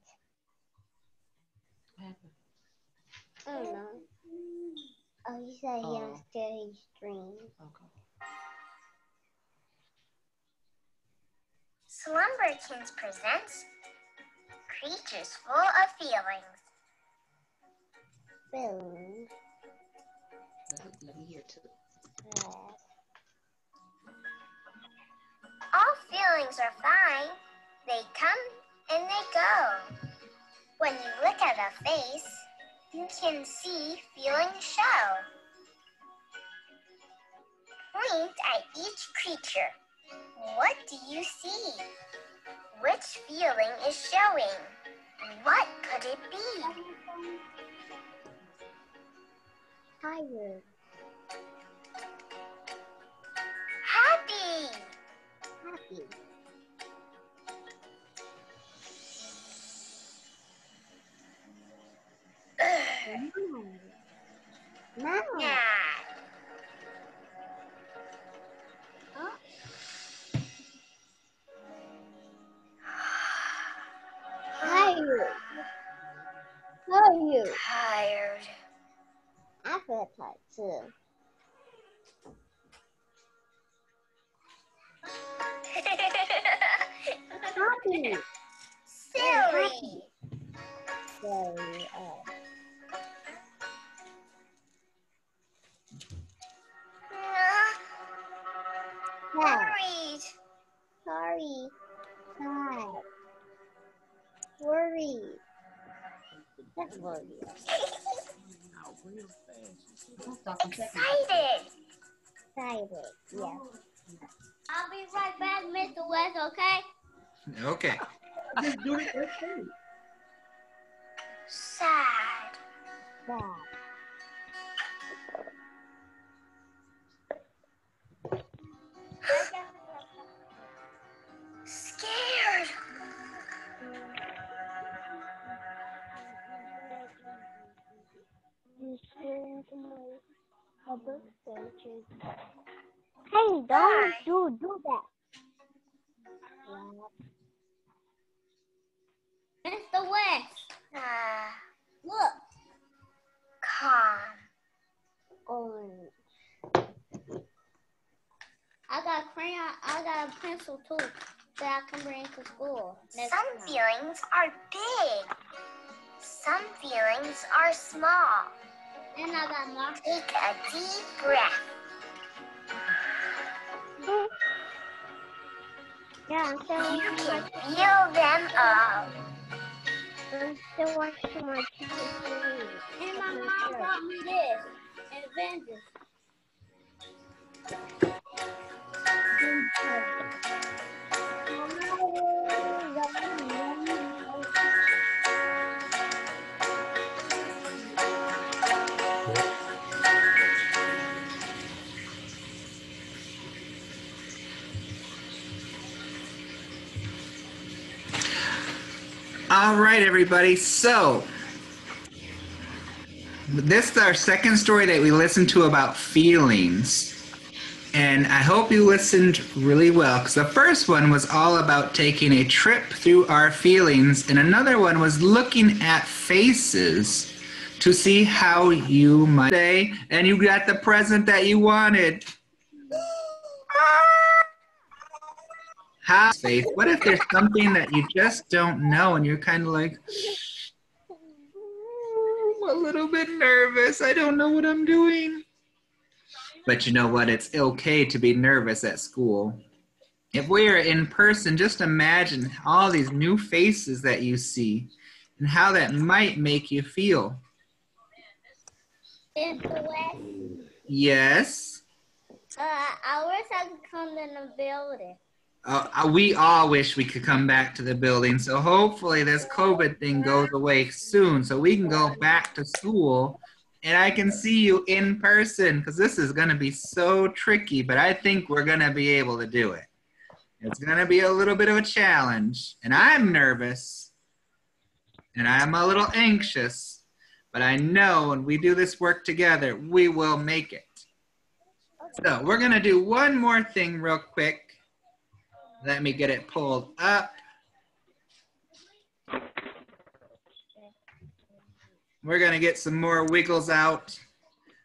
I don't know. Oh, you said he has scary dreams. Okay. Slumberkins presents Creatures Full of Feelings. Boom. Let me hear too. Red. All feelings are fine. They come and they go. When you look at a face, you can see feelings show. Point at each creature. What do you see? Which feeling is showing? What could it be? Tired. Happy. Happy. Mad. Mad. Tired. How are you? Tired. I feel tired too. Happy. Silly. Very. Sad. Worried. Sorry. Sad. Worried. That's worried. Excited. Excited. Yes. I'll be right back, Mr. West, okay? Okay. Just do it first thing. Sad. Sad. Scared. Hey, don't do that. Mr. West, look. Calm. Orange. I got a crayon. I got a pencil too that I can bring to school. Some feelings are big. Some feelings are small. And I got more. Take a deep breath. Yeah, I'm still You watching can my feel them all. I'm still watching my TV. And my mom brought me this. Avengers. All right, everybody. So this is our second story that we listened to about feelings. And I hope you listened really well, because the first one was all about taking a trip through our feelings, and another one was looking at faces to see how you might say, and you got the present that you wanted. How, Faith? What if there's something that you just don't know, and you're kind of like, I'm a little bit nervous. I don't know what I'm doing. But you know what? It's okay to be nervous at school. if we are in person, just imagine all these new faces that you see and how that might make you feel. Mr. West, Yes. I wish I could come in the building. We all wish we could come back to the building. So hopefully this COVID thing goes away soon so we can go back to school and I can see you in person, because this is going to be so tricky, but I think we're going to be able to do it. It's going to be a little bit of a challenge, and I'm nervous and I'm a little anxious, but I know when we do this work together, we will make it. So we're going to do one more thing real quick. Let me get it pulled up. We're going to get some more wiggles out.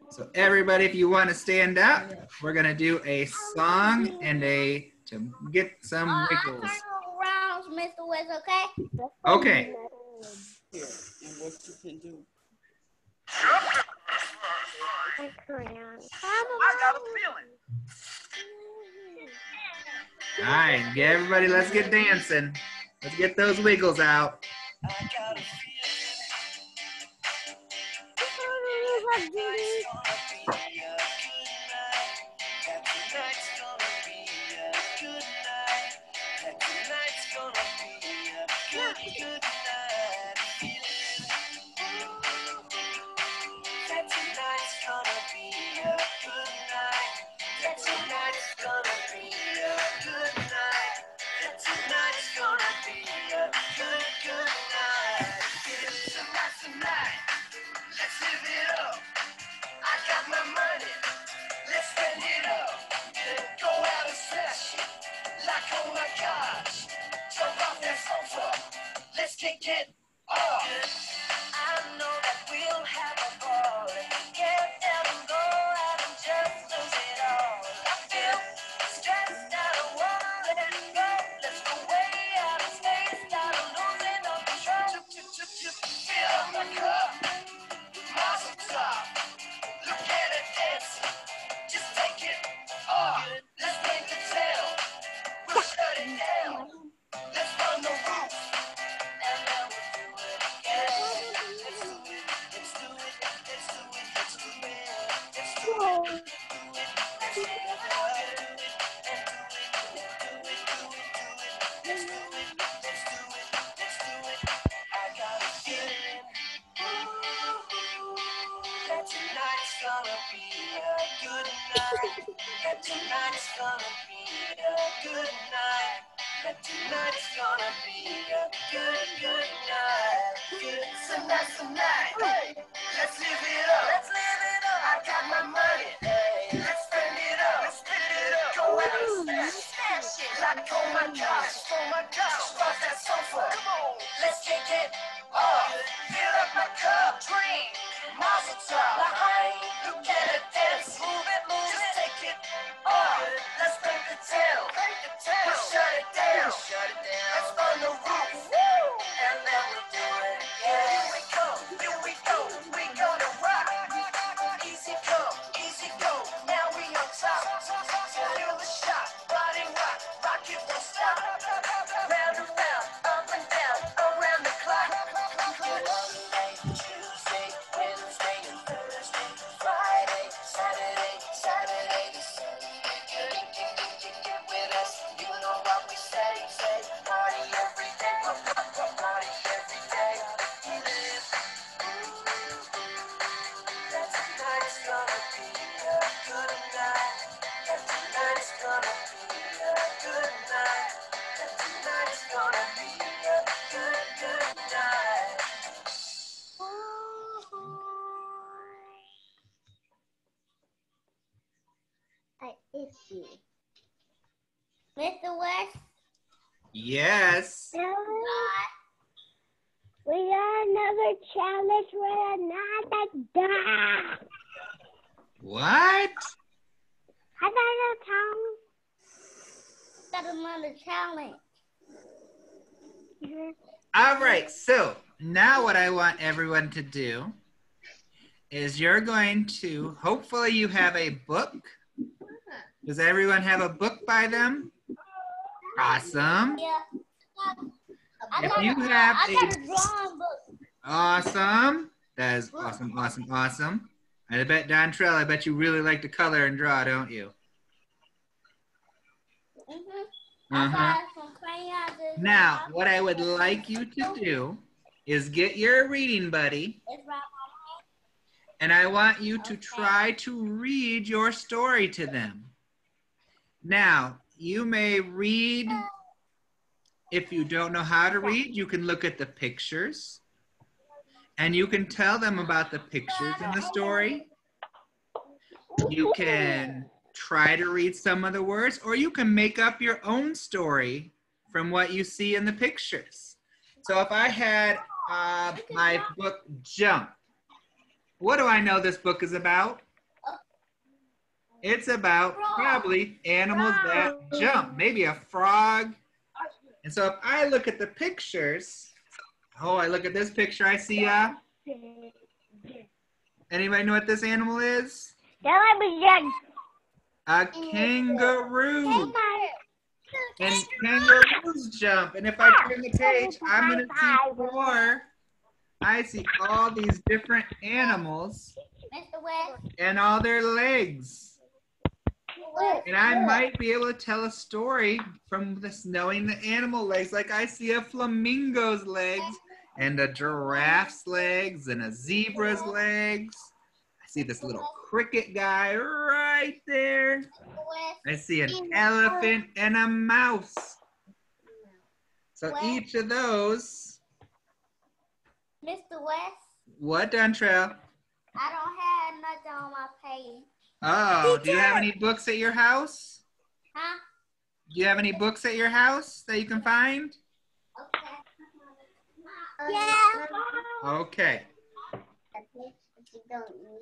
So everybody, if you want to stand up, we're going to do a song and to get some wiggles. I'll turn around, Mr. West, okay? Okay. Here, and what you can do. I got a feeling. All right, everybody, let's get dancing. Let's get those wiggles out. I got a feeling. Tonight's gonna be a good night. That tonight's gonna be a good night. That tonight's gonna be a good night. That tonight's gonna be a good night. That tonight's gonna be a good night. That tonight's gonna be a good night. Tonight. Let's live it up. I got my money. Let's spend it up. Go out and smash it. Like, oh my gosh. Jump off that sofa. Let's kick it off. I know that we'll have a ball. If we get down and go out and just lose it all. I feel stressed. I don't wanna let it go. Let's go way out of space. Got losing all control. Fill up my cup. Mazel tov. Look at it dancing. Just take it off. Let's break the tail. We'll shut it down. Let's run the roof. And then we'll do it again. Let's do it. Let's do it. Let's do it. Let's do it. Let's do it. Do it. Let's do it. And do it. Do it. Let's do it. Let's do it. Let's do it. I got a feeling. That tonight's gonna be a good night. That tonight's gonna be a good night. That tonight's gonna be a good night. It's a nice night. Hey, let's live it up. Let's live it up. I got my money. Hey, let's spend it up. Let's spend it up. Go out and smash it. Like, oh my gosh. Oh my gosh. Jump off that sofa. Come on. Let's kick it off. Fill up my cup. Drink. Mazel tov. Look at it dance. Move it. Just take it off. Let's break the tail. We'll shut it down. Let's run the roof. And then we'll do it again. Here we go. We gonna rock. Easy come, easy go. Now we on top. Feel the shot. Body rock. Rock it, don't stop. Round and round. Up and down. Around the clock. Monday, Tuesday, Wednesday, and Thursday, Friday, Saturday, Sunday. Get with us. You know what we say. Party every day. Party every day. That tonight's gonna be a good night. That tonight's gonna be a good night. That tonight's gonna be a good night. I itchy. Mr. West, Yes. we got another challenge with another dog. What? Another challenge. Got another challenge. All right, so now what I want everyone to do is you're going to, hopefully you have a book. Does everyone have a book by them? Awesome. Yeah. If you have I got a a drawing book. awesome, that is awesome, awesome, awesome. I bet Dontrell, I bet you really like to color and draw, don't you? I got some crayons. Now, what I would like you to do is get your reading buddy, and I want you to try to read your story to them. Now, you may read, if you don't know how to read, you can look at the pictures, and you can tell them about the pictures in the story. You can try to read some of the words, or you can make up your own story from what you see in the pictures. So if I had my book Jump, what do I know this book is about? It's about probably animals that jump, maybe a frog. And so if I look at the pictures, I look at this picture, I see anybody know what this animal is? A kangaroo. And kangaroos jump. And if I turn the page, I'm going to see more. I see all these different animals and all their legs. And I might be able to tell a story from this, knowing the animal legs. Like I see a flamingo's legs and a giraffe's legs and a zebra's legs. I see this little cricket guy right there. I see an elephant and a mouse. So each of those. Mr. West? What, Dontrell? I don't have nothing on my page. Oh, do you have any books at your house? Huh? Do you have any books at your house that you can find? Okay. Yeah. Okay.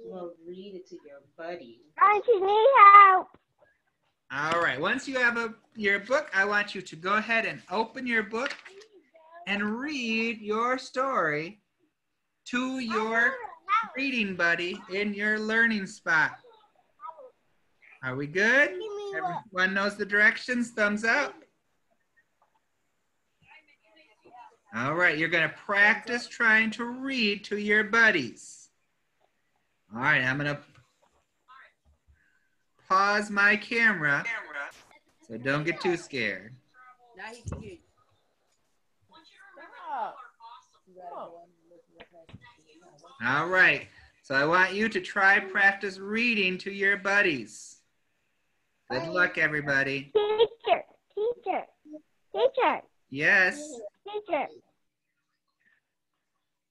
Well, read it to your buddy. Don't you need help? All right. Once you have your book, I want you to go ahead and open your book and read your story to your reading buddy in your learning spot. Are we good? Everyone knows the directions? Thumbs up. All right, you're going to practice trying to read to your buddies. All right, I'm going to pause my camera, so don't get too scared. Now he can hear you. Stop. All right, so I want you to try practice reading to your buddies. Good luck, everybody. Teacher. Yes. Teacher.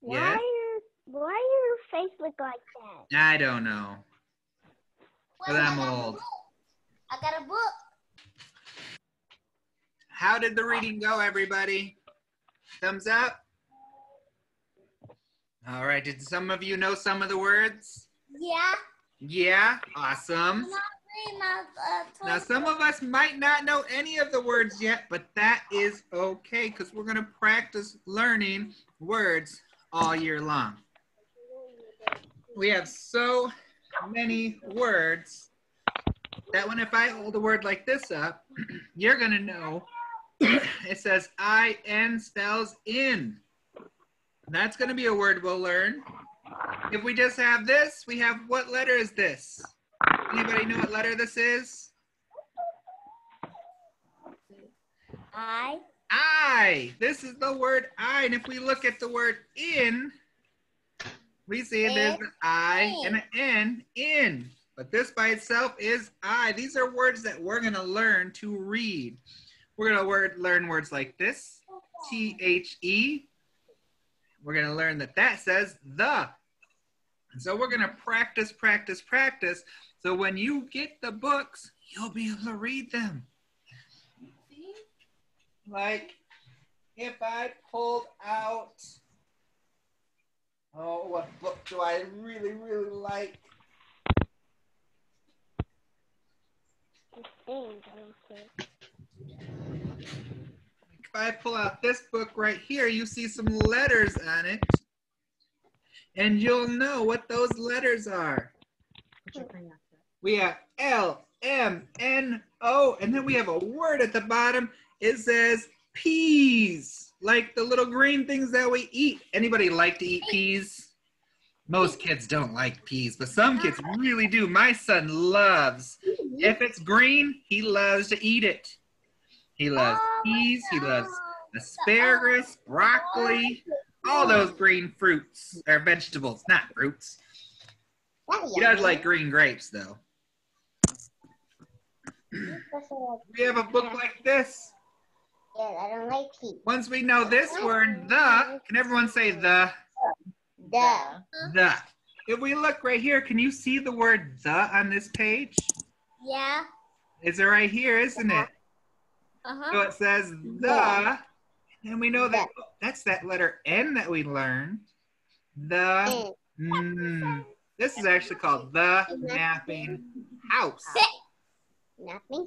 Yes. Why your face look like that? I don't know. Because I'm old. I got a book. How did the reading go, everybody? Thumbs up. All right, did some of you know some of the words? Yeah. Yeah, awesome. Now, some of us might not know any of the words yet, but that is okay because we're going to practice learning words all year long. We have so many words that if I hold a word like this up, you're going to know it says I-N spells in. That's going to be a word we'll learn. If we just have this, we have, what letter is this? Anybody know what letter this is? I. This is the word I. And if we look at the word in, we see there's an I and an N, in. But this by itself is I. These are words that we're going to learn to read. We're going to learn words like this, T-H-E. We're going to learn that says the. And so we're going to practice. So when you get the books, you'll be able to read them. Like if I pulled out, what book do I really, really like? If I pull out this book right here, you see some letters on it. And you'll know what those letters are. We have L, M, N, O, and then we have a word at the bottom. It says peas, like the little green things that we eat. Anybody like to eat peas? Most kids don't like peas, but some kids really do. My son loves, if it's green, he loves to eat it. He loves peas, he loves asparagus, broccoli, all those green fruits, or vegetables, not fruits. He does like green grapes, though. We have a book like this. Yeah, I don't like tea. Once we know this word, the, can everyone say the? The. If we look right here, can you see the word the on this page? Yeah. It's right here, isn't it? So it says the, and we know that that's that letter N that we learned. The, this is actually called the napping house.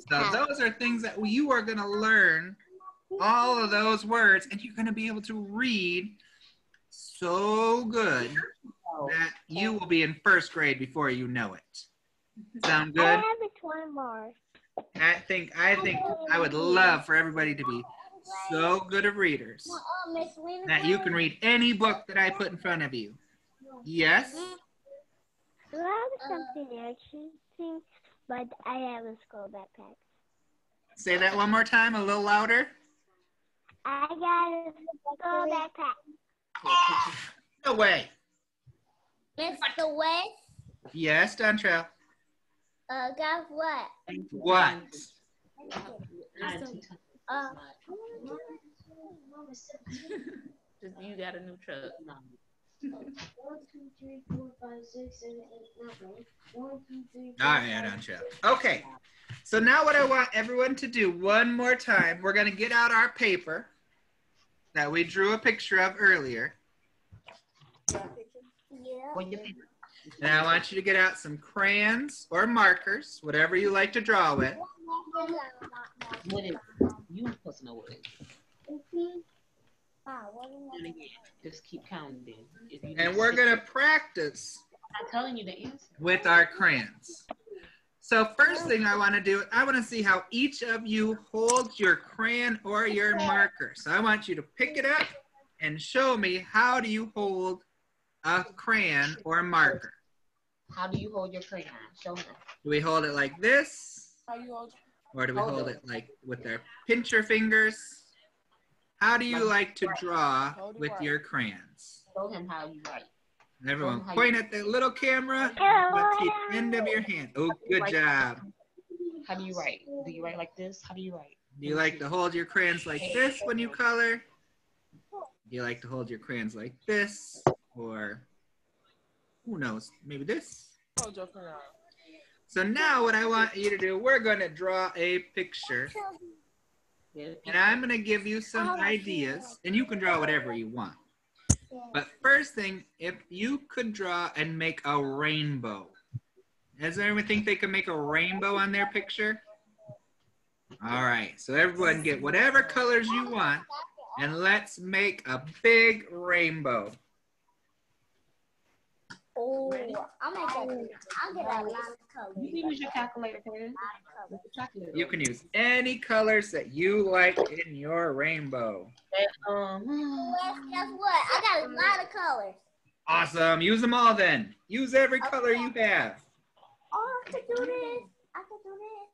So those are things that you are going to learn, all of those words, and you're going to be able to read so good that you will be in first grade before you know it. Sound good? I have one more. I think I would love for everybody to be so good of readers that you can read any book that I put in front of you. Yes? Do I have something interesting, but I have a school backpack. Say that one more time, a little louder. I got a school backpack. No way. Mr. West, Yes, Dontrell. guess what? What? You got a new truck. 1, 2, 3, 4, 5, 6, 7, 8, 9. 1, 2, 3, 4, All right, Dontrell. Okay. So now what I want everyone to do one more time, we're going to get out our paper that we drew a picture of earlier. Yeah. And I want you to get out some crayons or markers, whatever you like to draw with. What is it? You supposed to know what it is. And again, just keep counting then. If you And we're going to practice I'm telling you the answer. with our crayons. So first thing I want to do, I want to see how each of you holds your crayon or your marker. So I want you to pick it up and show me, how do you hold a crayon or marker? How do you hold your crayon? Show me. Do we hold it like this? How you hold? Or do we hold it like with our pincher fingers? How do you like to draw with your crayons? Show him how you write. Everyone point at the little camera. Let's see the end of your hand. Oh, good job. How do you write? Do you write like this? How do you write? Do you like to hold your crayons like this when you color? Do you like to hold your crayons like this? Or who knows, maybe this? Hold your crayon. So now what I want you to do, we're going to draw a picture. And I'm going to give you some ideas. And you can draw whatever you want. But first thing, if you could draw and make a rainbow. Does anyone think they can make a rainbow on their picture? All right, so everyone get whatever colors you want, and let's make a big rainbow. Oh, I'll get a lot of colors. You can use your calculator, Karen. You can use any colors that you like in your rainbow. Guess what? I got a lot of colors. Awesome, use them all then. Use every color you have. Oh, I can do this. I can do this.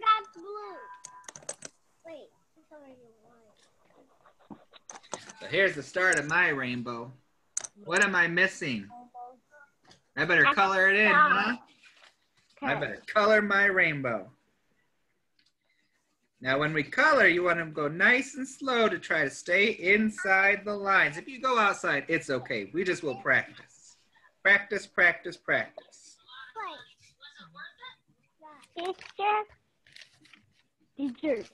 That's blue. Wait, what color you want? So here's the start of my rainbow. What am I missing? I better color it in, huh? I better color my rainbow. Now when we color, you want to go nice and slow to try to stay inside the lines. If you go outside, it's okay. We just will practice. Practice, practice, practice. Teacher. Teacher.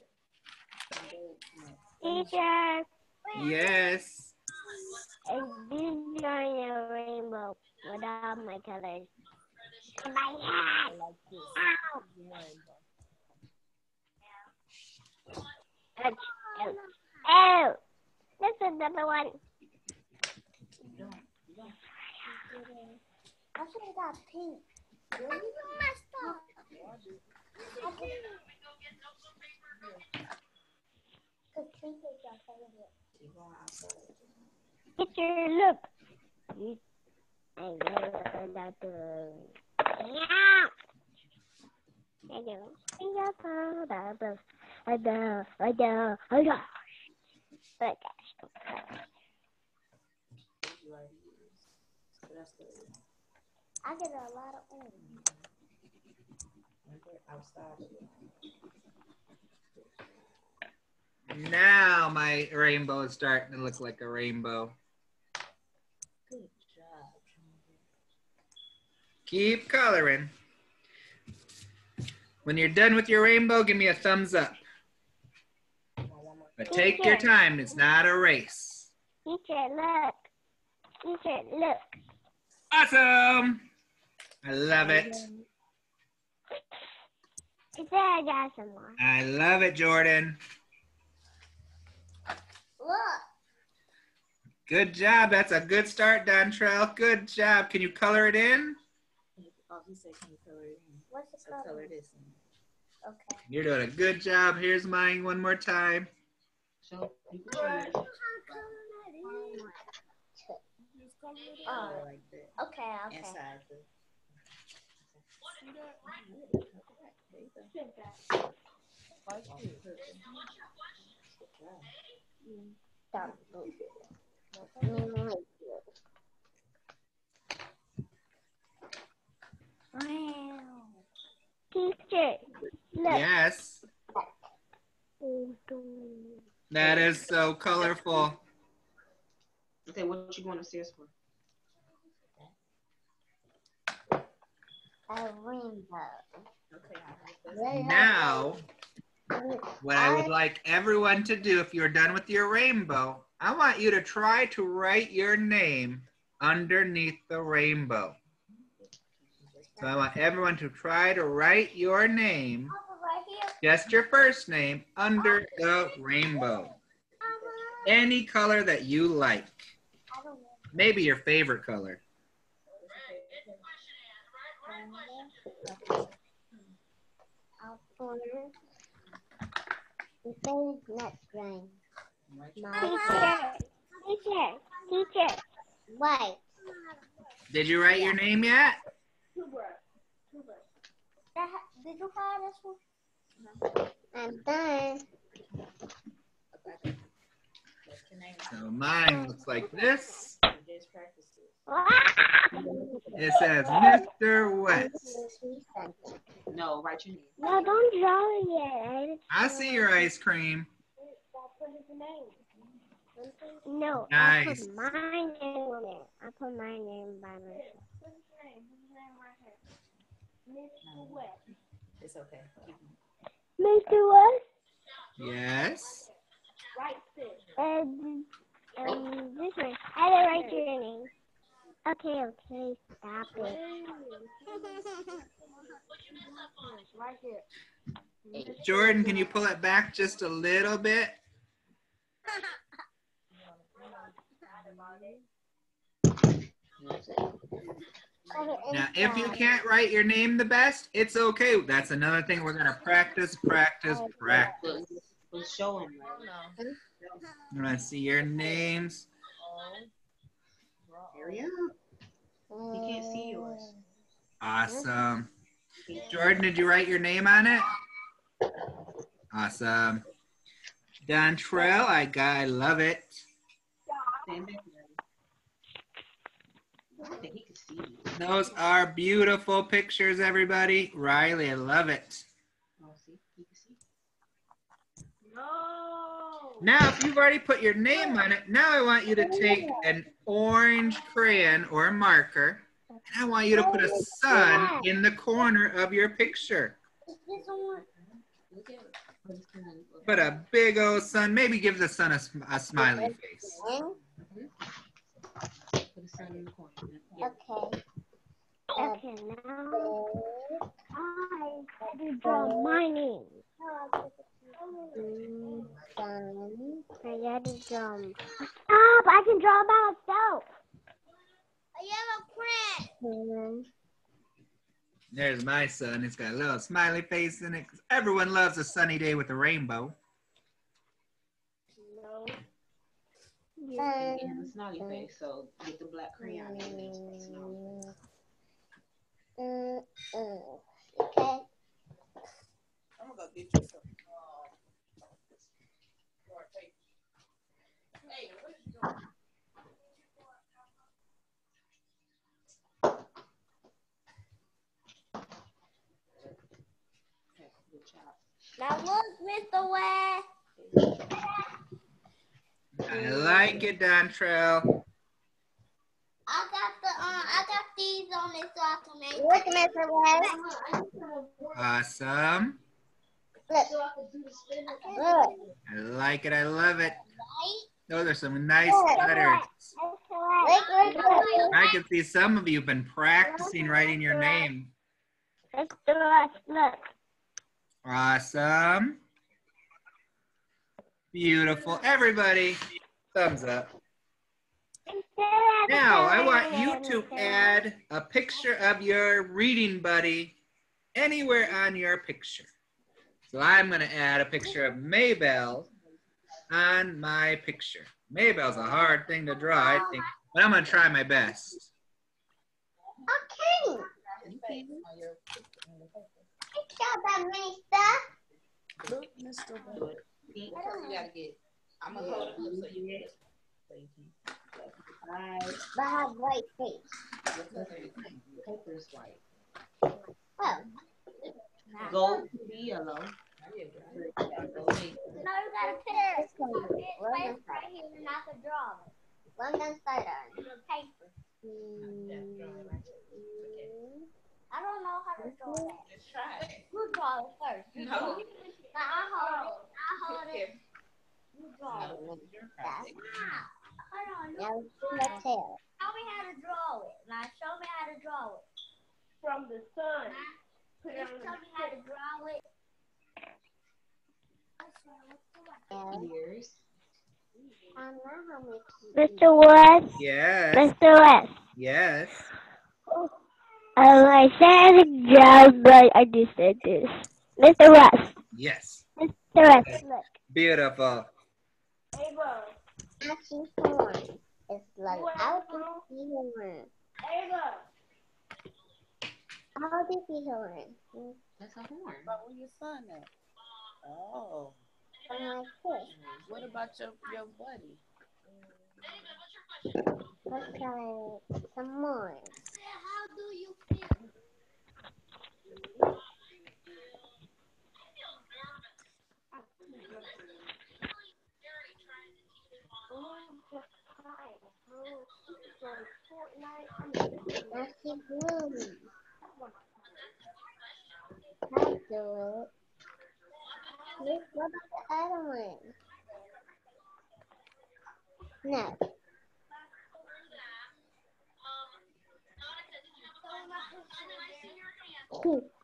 Yes. And this is drawing a rainbow with all my colors. My hand. Ow. Oh, this is another one. I should have got pink. You messed up. Teacher, look. I get a lot of orange. Now my rainbow is starting to look like a rainbow. Good job. Keep coloring. When you're done with your rainbow, give me a thumbs up. But take your time. It's not a race. Teacher, look. Teacher, look. Awesome. I love it. Teacher, I got some more. I love it, Jordan. Look. Good job. That's a good start, Dontrell. Good job. Can you color it in? Oh, he said, can you color it in? What's the So color? color this in. Okay. You're doing a good job. Here's mine one more time. So you can show me. Oh, Like that. okay, okay. Inside the. Wow. Teacher, look. Yes. That is so colorful. Okay, what you want to see us for? A rainbow. Now, what I would like everyone to do, if you're done with your rainbow, I want you to try to write your name underneath the rainbow. So I want everyone to try to write your name, just your first name, under the rainbow. Any color that you like. Maybe your favorite color. Teacher, wait. Did you write your name yet? Did you call this one? I'm done. So mine looks like this. It says Mr. West. No, write your name. No, don't draw it yet. I see your ice cream. No, Nice. I put my name on it. I put my name by myself. It's okay. Mr. West? Yes. And this one. I didn't write your name. Okay, stop it. Jordan, can you pull it back just a little bit? Now, if you can't write your name the best, it's okay. That's another thing we're going to practice. We'll show him. I'm going to see your names. Hurry up. He can't see yours. Awesome. Jordan, did you write your name on it? Awesome. Dontrell, I love it. Stand back there. I think he can see you. Those are beautiful pictures, everybody. Riley, I love it. Oh, see? He can see. Now, if you've already put your name on it, now I want you to take an orange crayon or marker, and I want you to put a sun in the corner of your picture. Put a big old sun. Maybe give the sun a smiley face. Put a sun in the corner. Yeah. Okay, now I had to draw my name. I had to draw. Stop! I can draw myself. I have a print. There's my son. It's got a little smiley face in it. 'Cause everyone loves a sunny day with a rainbow. No. He has a snotty face, so get the black crayon and make a snotty face. Okay. I'm gonna go get you some. Hey, what is you doing? Okay, good job. Now look, Mr. West. I like it, Dontrell. I got these on it so I can make. Look, Mr. West. Awesome. Look. Look. I like it. I love it. Those are some nice Look. letters. Look. I can see some of you have been practicing writing your name. Mr. West, look. Awesome. Beautiful. Everybody, thumbs up. Now, I want you to add a picture of your reading buddy anywhere on your picture. So I'm going to add a picture of Maybelle on my picture. Maybelle's a hard thing to draw, I think, but I'm going to try my best. Okay. It's got that many stuff. Look, Mr. Wood. You gotta get. I'm gonna hold it up so you get it. Thank you. But I have white face. The paper is white. Oh. Gold to be yellow. No, you gotta put it right here and I can draw it. Well, I'm gonna start on the paper. I don't know how to draw that. Let's try it. You draw it first. No. I hold it. You draw it. Hold on. Now do my tail. Show me how to draw it. Now show me how to draw it. From the sun. Just show me how to draw it. Ears. Mr. West. Yes. Mr. West. Yes. I said a job, but I just said this. Mr. West. Yes. Mr. West, look. Beautiful. Ava. Actually, horn. It's like how do you see horn? Ava. How do you see horn? That's a horn. But where your son at? Oh. I'm like this. What about your buddy? Let's try some more. How do you feel? That's the blue. I'll do it. Look, what about the other one? No.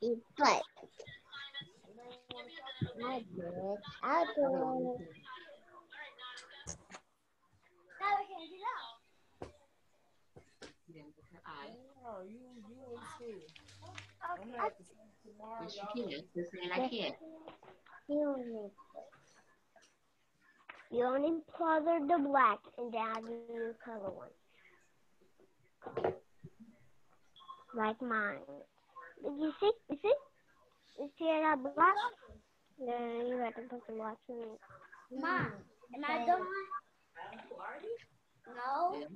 It's butt. I'll do it. I'll do it. Now we can get out. Then with her eye. Oh, you in school. I'm Okay. gonna have to see you tomorrow. Yes, you can. Just saying I can't. You only color the black and then I'll do the color one. Like mine. Did you see? You see? You see that black? Then you have to put some black in it. Mom, am I done? No. Yeah,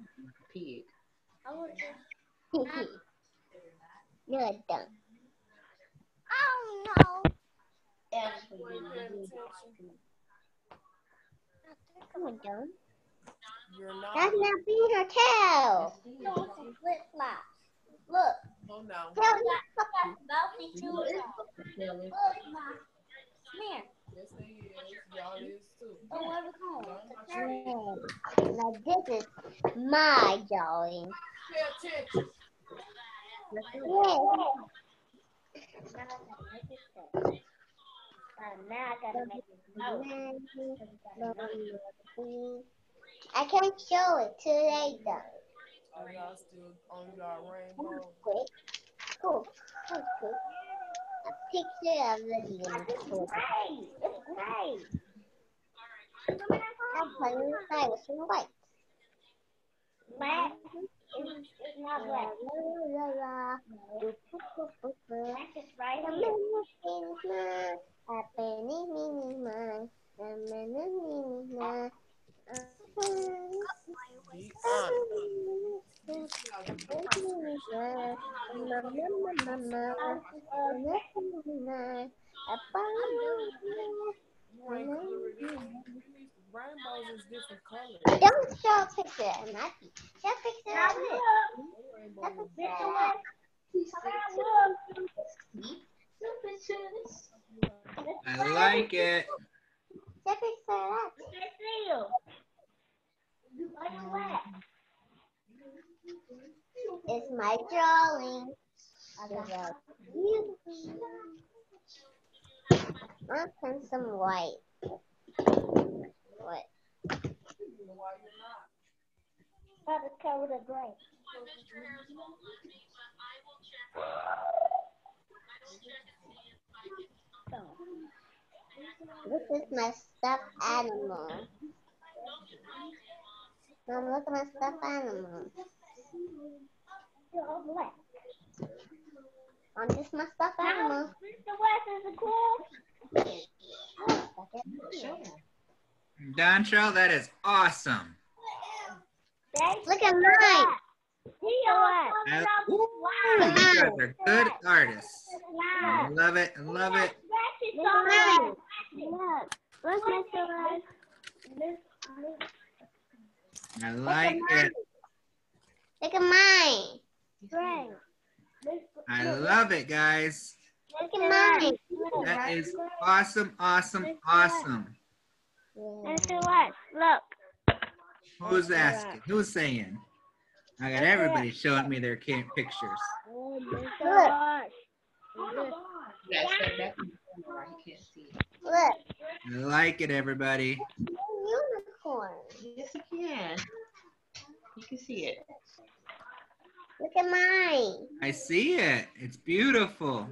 pig. I want to. You're done. Oh no. Come on, Dylan. You're not. That's not being her tail. No, some flip flops. Look. Oh no. Tail got bouncy shoes. Look, Mom. Come here. Yes, they is. Y'all is too. Oh, what are we calling? Now this is my drawing. Pay attention. Now I gotta make it. I can't show it today though. Are y'all still on y'all rainbow? Quick. Cool. Okay. A picture of the unicorn. It's great. I'm playing with dinosaurs and white. Black. It's not black. Black is right here. Rainbows is different colors. Don't show a picture of Matthew. Show a picture of it. I like it. Show a picture of that. It's my drawing. I'll put some white. What? Gotta cover the gray. This is my stuffed animal. Mom, look at my stuffed animal. You're all black. This is my stuffed animal. Mr. West, is it cool? Dontrell, that is awesome. Look at mine. Ooh, you guys are good artists. I love it. I love it. Look, Mr. West. I like it. Look at mine. I love it, guys. Look at mine. That is awesome, awesome, awesome. Mr. West, look. Who's asking? Who's saying? I got everybody showing me their pictures. Look. Yes, that's right. You can't see it. Look. I like it, everybody. Unicorn. Yes, you can. You can see it. Look at mine. I see it. It's beautiful.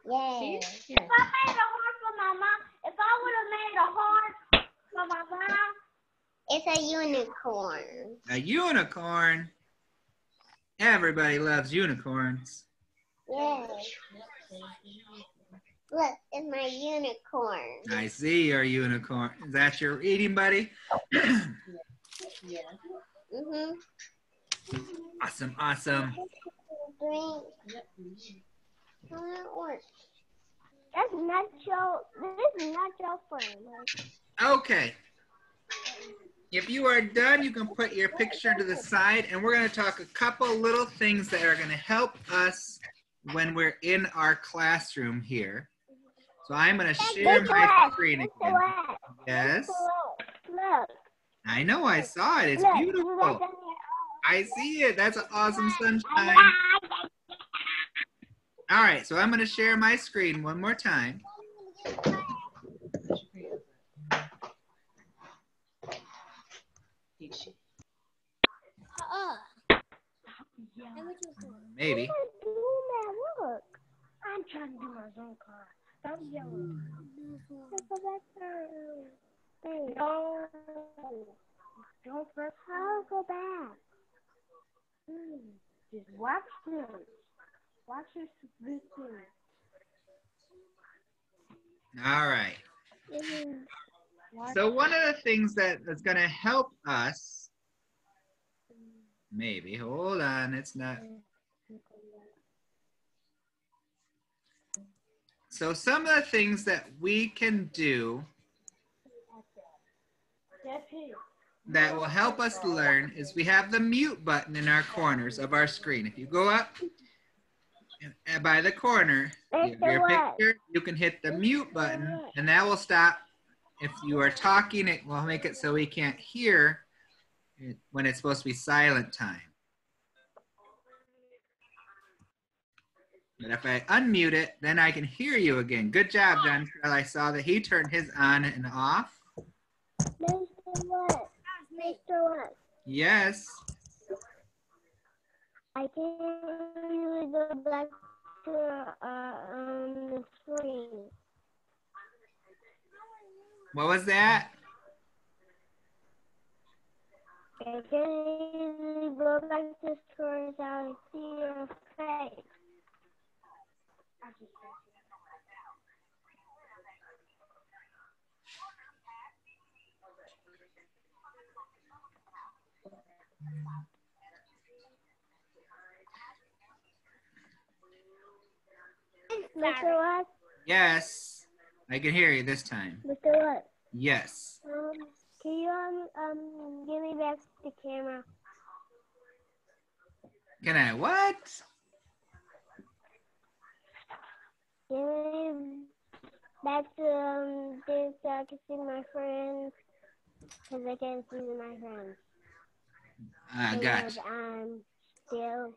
Yay. See? If I made a heart for my mom, if I would have made a heart for my mom, it's a unicorn. A unicorn. Everybody loves unicorns. Yay. Look, it's my unicorn. I see your unicorn. Is that your eating buddy? Yeah. Mhm. Awesome, awesome. Green. Orange. That's natural. This is natural frame. Okay. If you are done, you can put your picture to the side, and we're going to talk a couple little things that are going to help us when we're in our classroom here. So I'm going to share my screen again. Yes. Look. I know, I saw it. It's beautiful. I see it. That's an awesome sunshine. All right, so I'm going to share my screen one more time. Maybe. Look. I'm trying to do my Zoom card. Stop yelling. No. Don't press. I'll go back. Just watch this. Watch this thing. All right. So one of the things that is going to help us, maybe, hold on, it's not. So some of the things that we can do that will help us learn is we have the mute button in our corners of our screen. If you go up and by the corner of your picture, you can hit the mute button, and that will stop. If you are talking, it will make it so we can't hear it when it's supposed to be silent time. But if I unmute it, then I can hear you again. Good job, John. I saw that he turned his on and off. Mr. West. Mr. West. Yes. I can hear the black to the screen. What was that? I can easily go back to screen so I see your face. Mr. West? Yes. I can hear you this time. Mr. West? Yes. Can you give me back the camera? Can I what? Give me back to this so I can see my friends, because I can't see my friends. Gotcha. I'm still.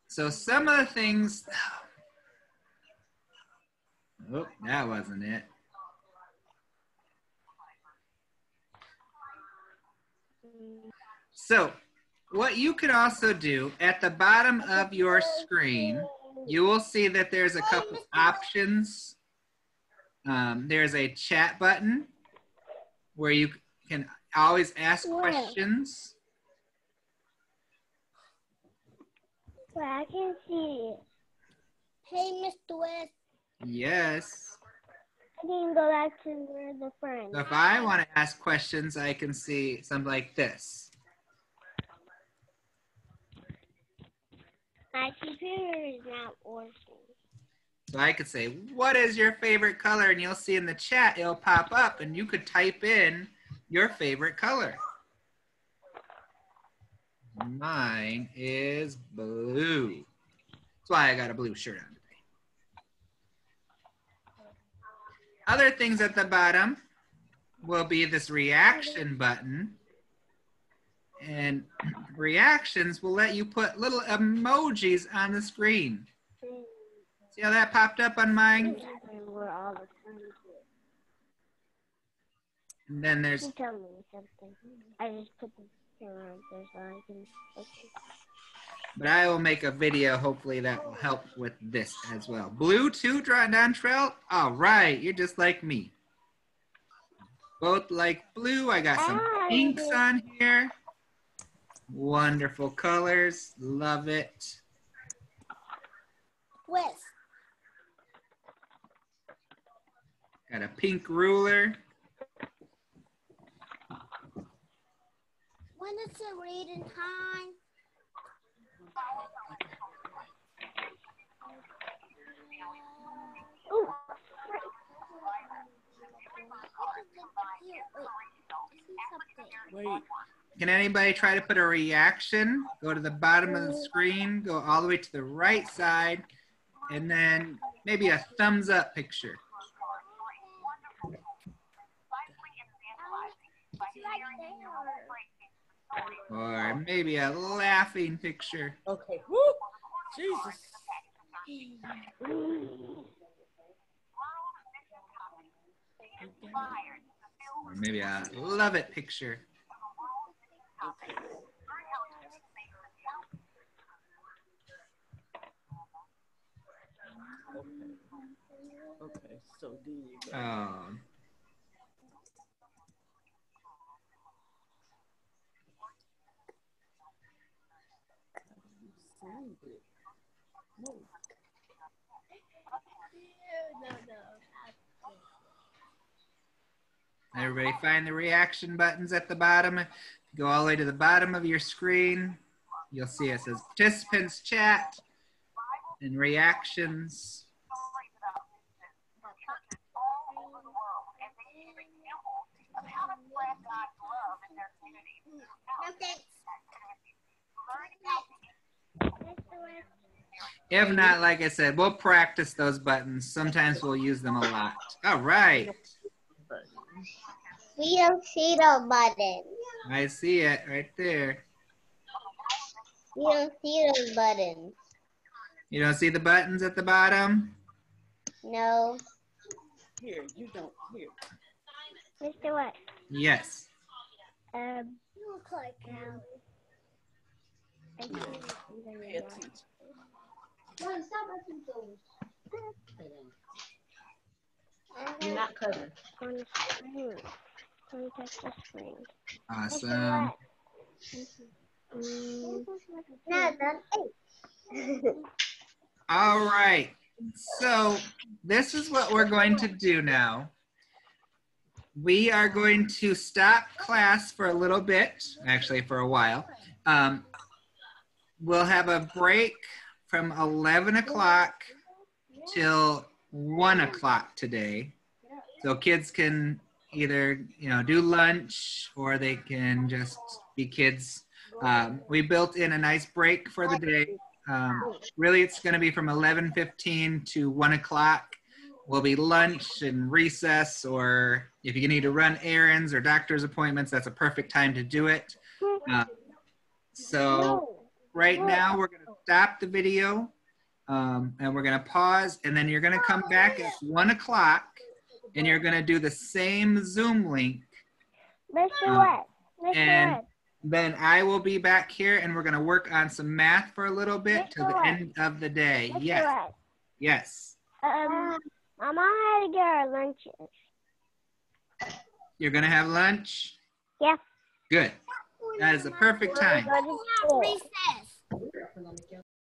So some of the things. Oh, that wasn't it. So, what you can also do at the bottom of your screen, you will see that there's a couple options. There's a chat button where you can always ask questions. Well, I can see it. Hey, Mr. West. Yes. I can go back to the friends. So if I want to ask questions, I can see something like this. My computer is not working. So I could say, what is your favorite color? And you'll see in the chat, it'll pop up and you could type in your favorite color. Mine is blue. That's why I got a blue shirt on today. Other things at the bottom will be this reaction button. And reactions will let you put little emojis on the screen. See how that popped up on mine? And then there's... You tell me something. I just put the camera on there so I can... But I will make a video, hopefully that will help with this as well. Blue too, Dontrell? All right, you're just like me. Both like blue. I got some pinks on here. Wonderful colors. Love it. West. Got a pink ruler. When is the reading time? Oh. Wait. Can anybody try to put a reaction? Go to the bottom of the screen, go all the way to the right side, and then maybe a thumbs up picture. Or maybe a laughing picture. Okay. Woo! Jesus. Or maybe a love it picture. Okay, so do you go. No. Everybody find the reaction buttons at the bottom. Go all the way to the bottom of your screen. You'll see it says participants chat and reactions. If not, like I said, we'll practice those buttons. Sometimes we'll use them a lot. All right. We don't see the button. I see it right there. We don't see those buttons. You don't see the buttons at the bottom? No. Here, you don't. Here. Mr. What? Yes. You look like Pay attention. Mom, stop making those. You're not cutting. On the screen. Don't touch the screen. Awesome. No, that's All right. So this is what we're going to do now. We are going to stop class for a little bit, actually for a while. We'll have a break from 11 o'clock till 1 o'clock today. So kids can either, do lunch or they can just be kids. We built in a nice break for the day. Really, it's going to be from 11:15 to 1 o'clock. Will be lunch and recess, or if you need to run errands or doctor's appointments, that's a perfect time to do it. So right now we're going to stop the video and we're going to pause, and then you're going to come back at 1 o'clock and you're going to do the same Zoom link. Mr. West. And then I will be back here and we're going to work on some math for a little bit to the end of the day. Yes. Yes. My mom had to get her lunches. You're going to have lunch? Yeah. Good. That is the perfect time. Go to school.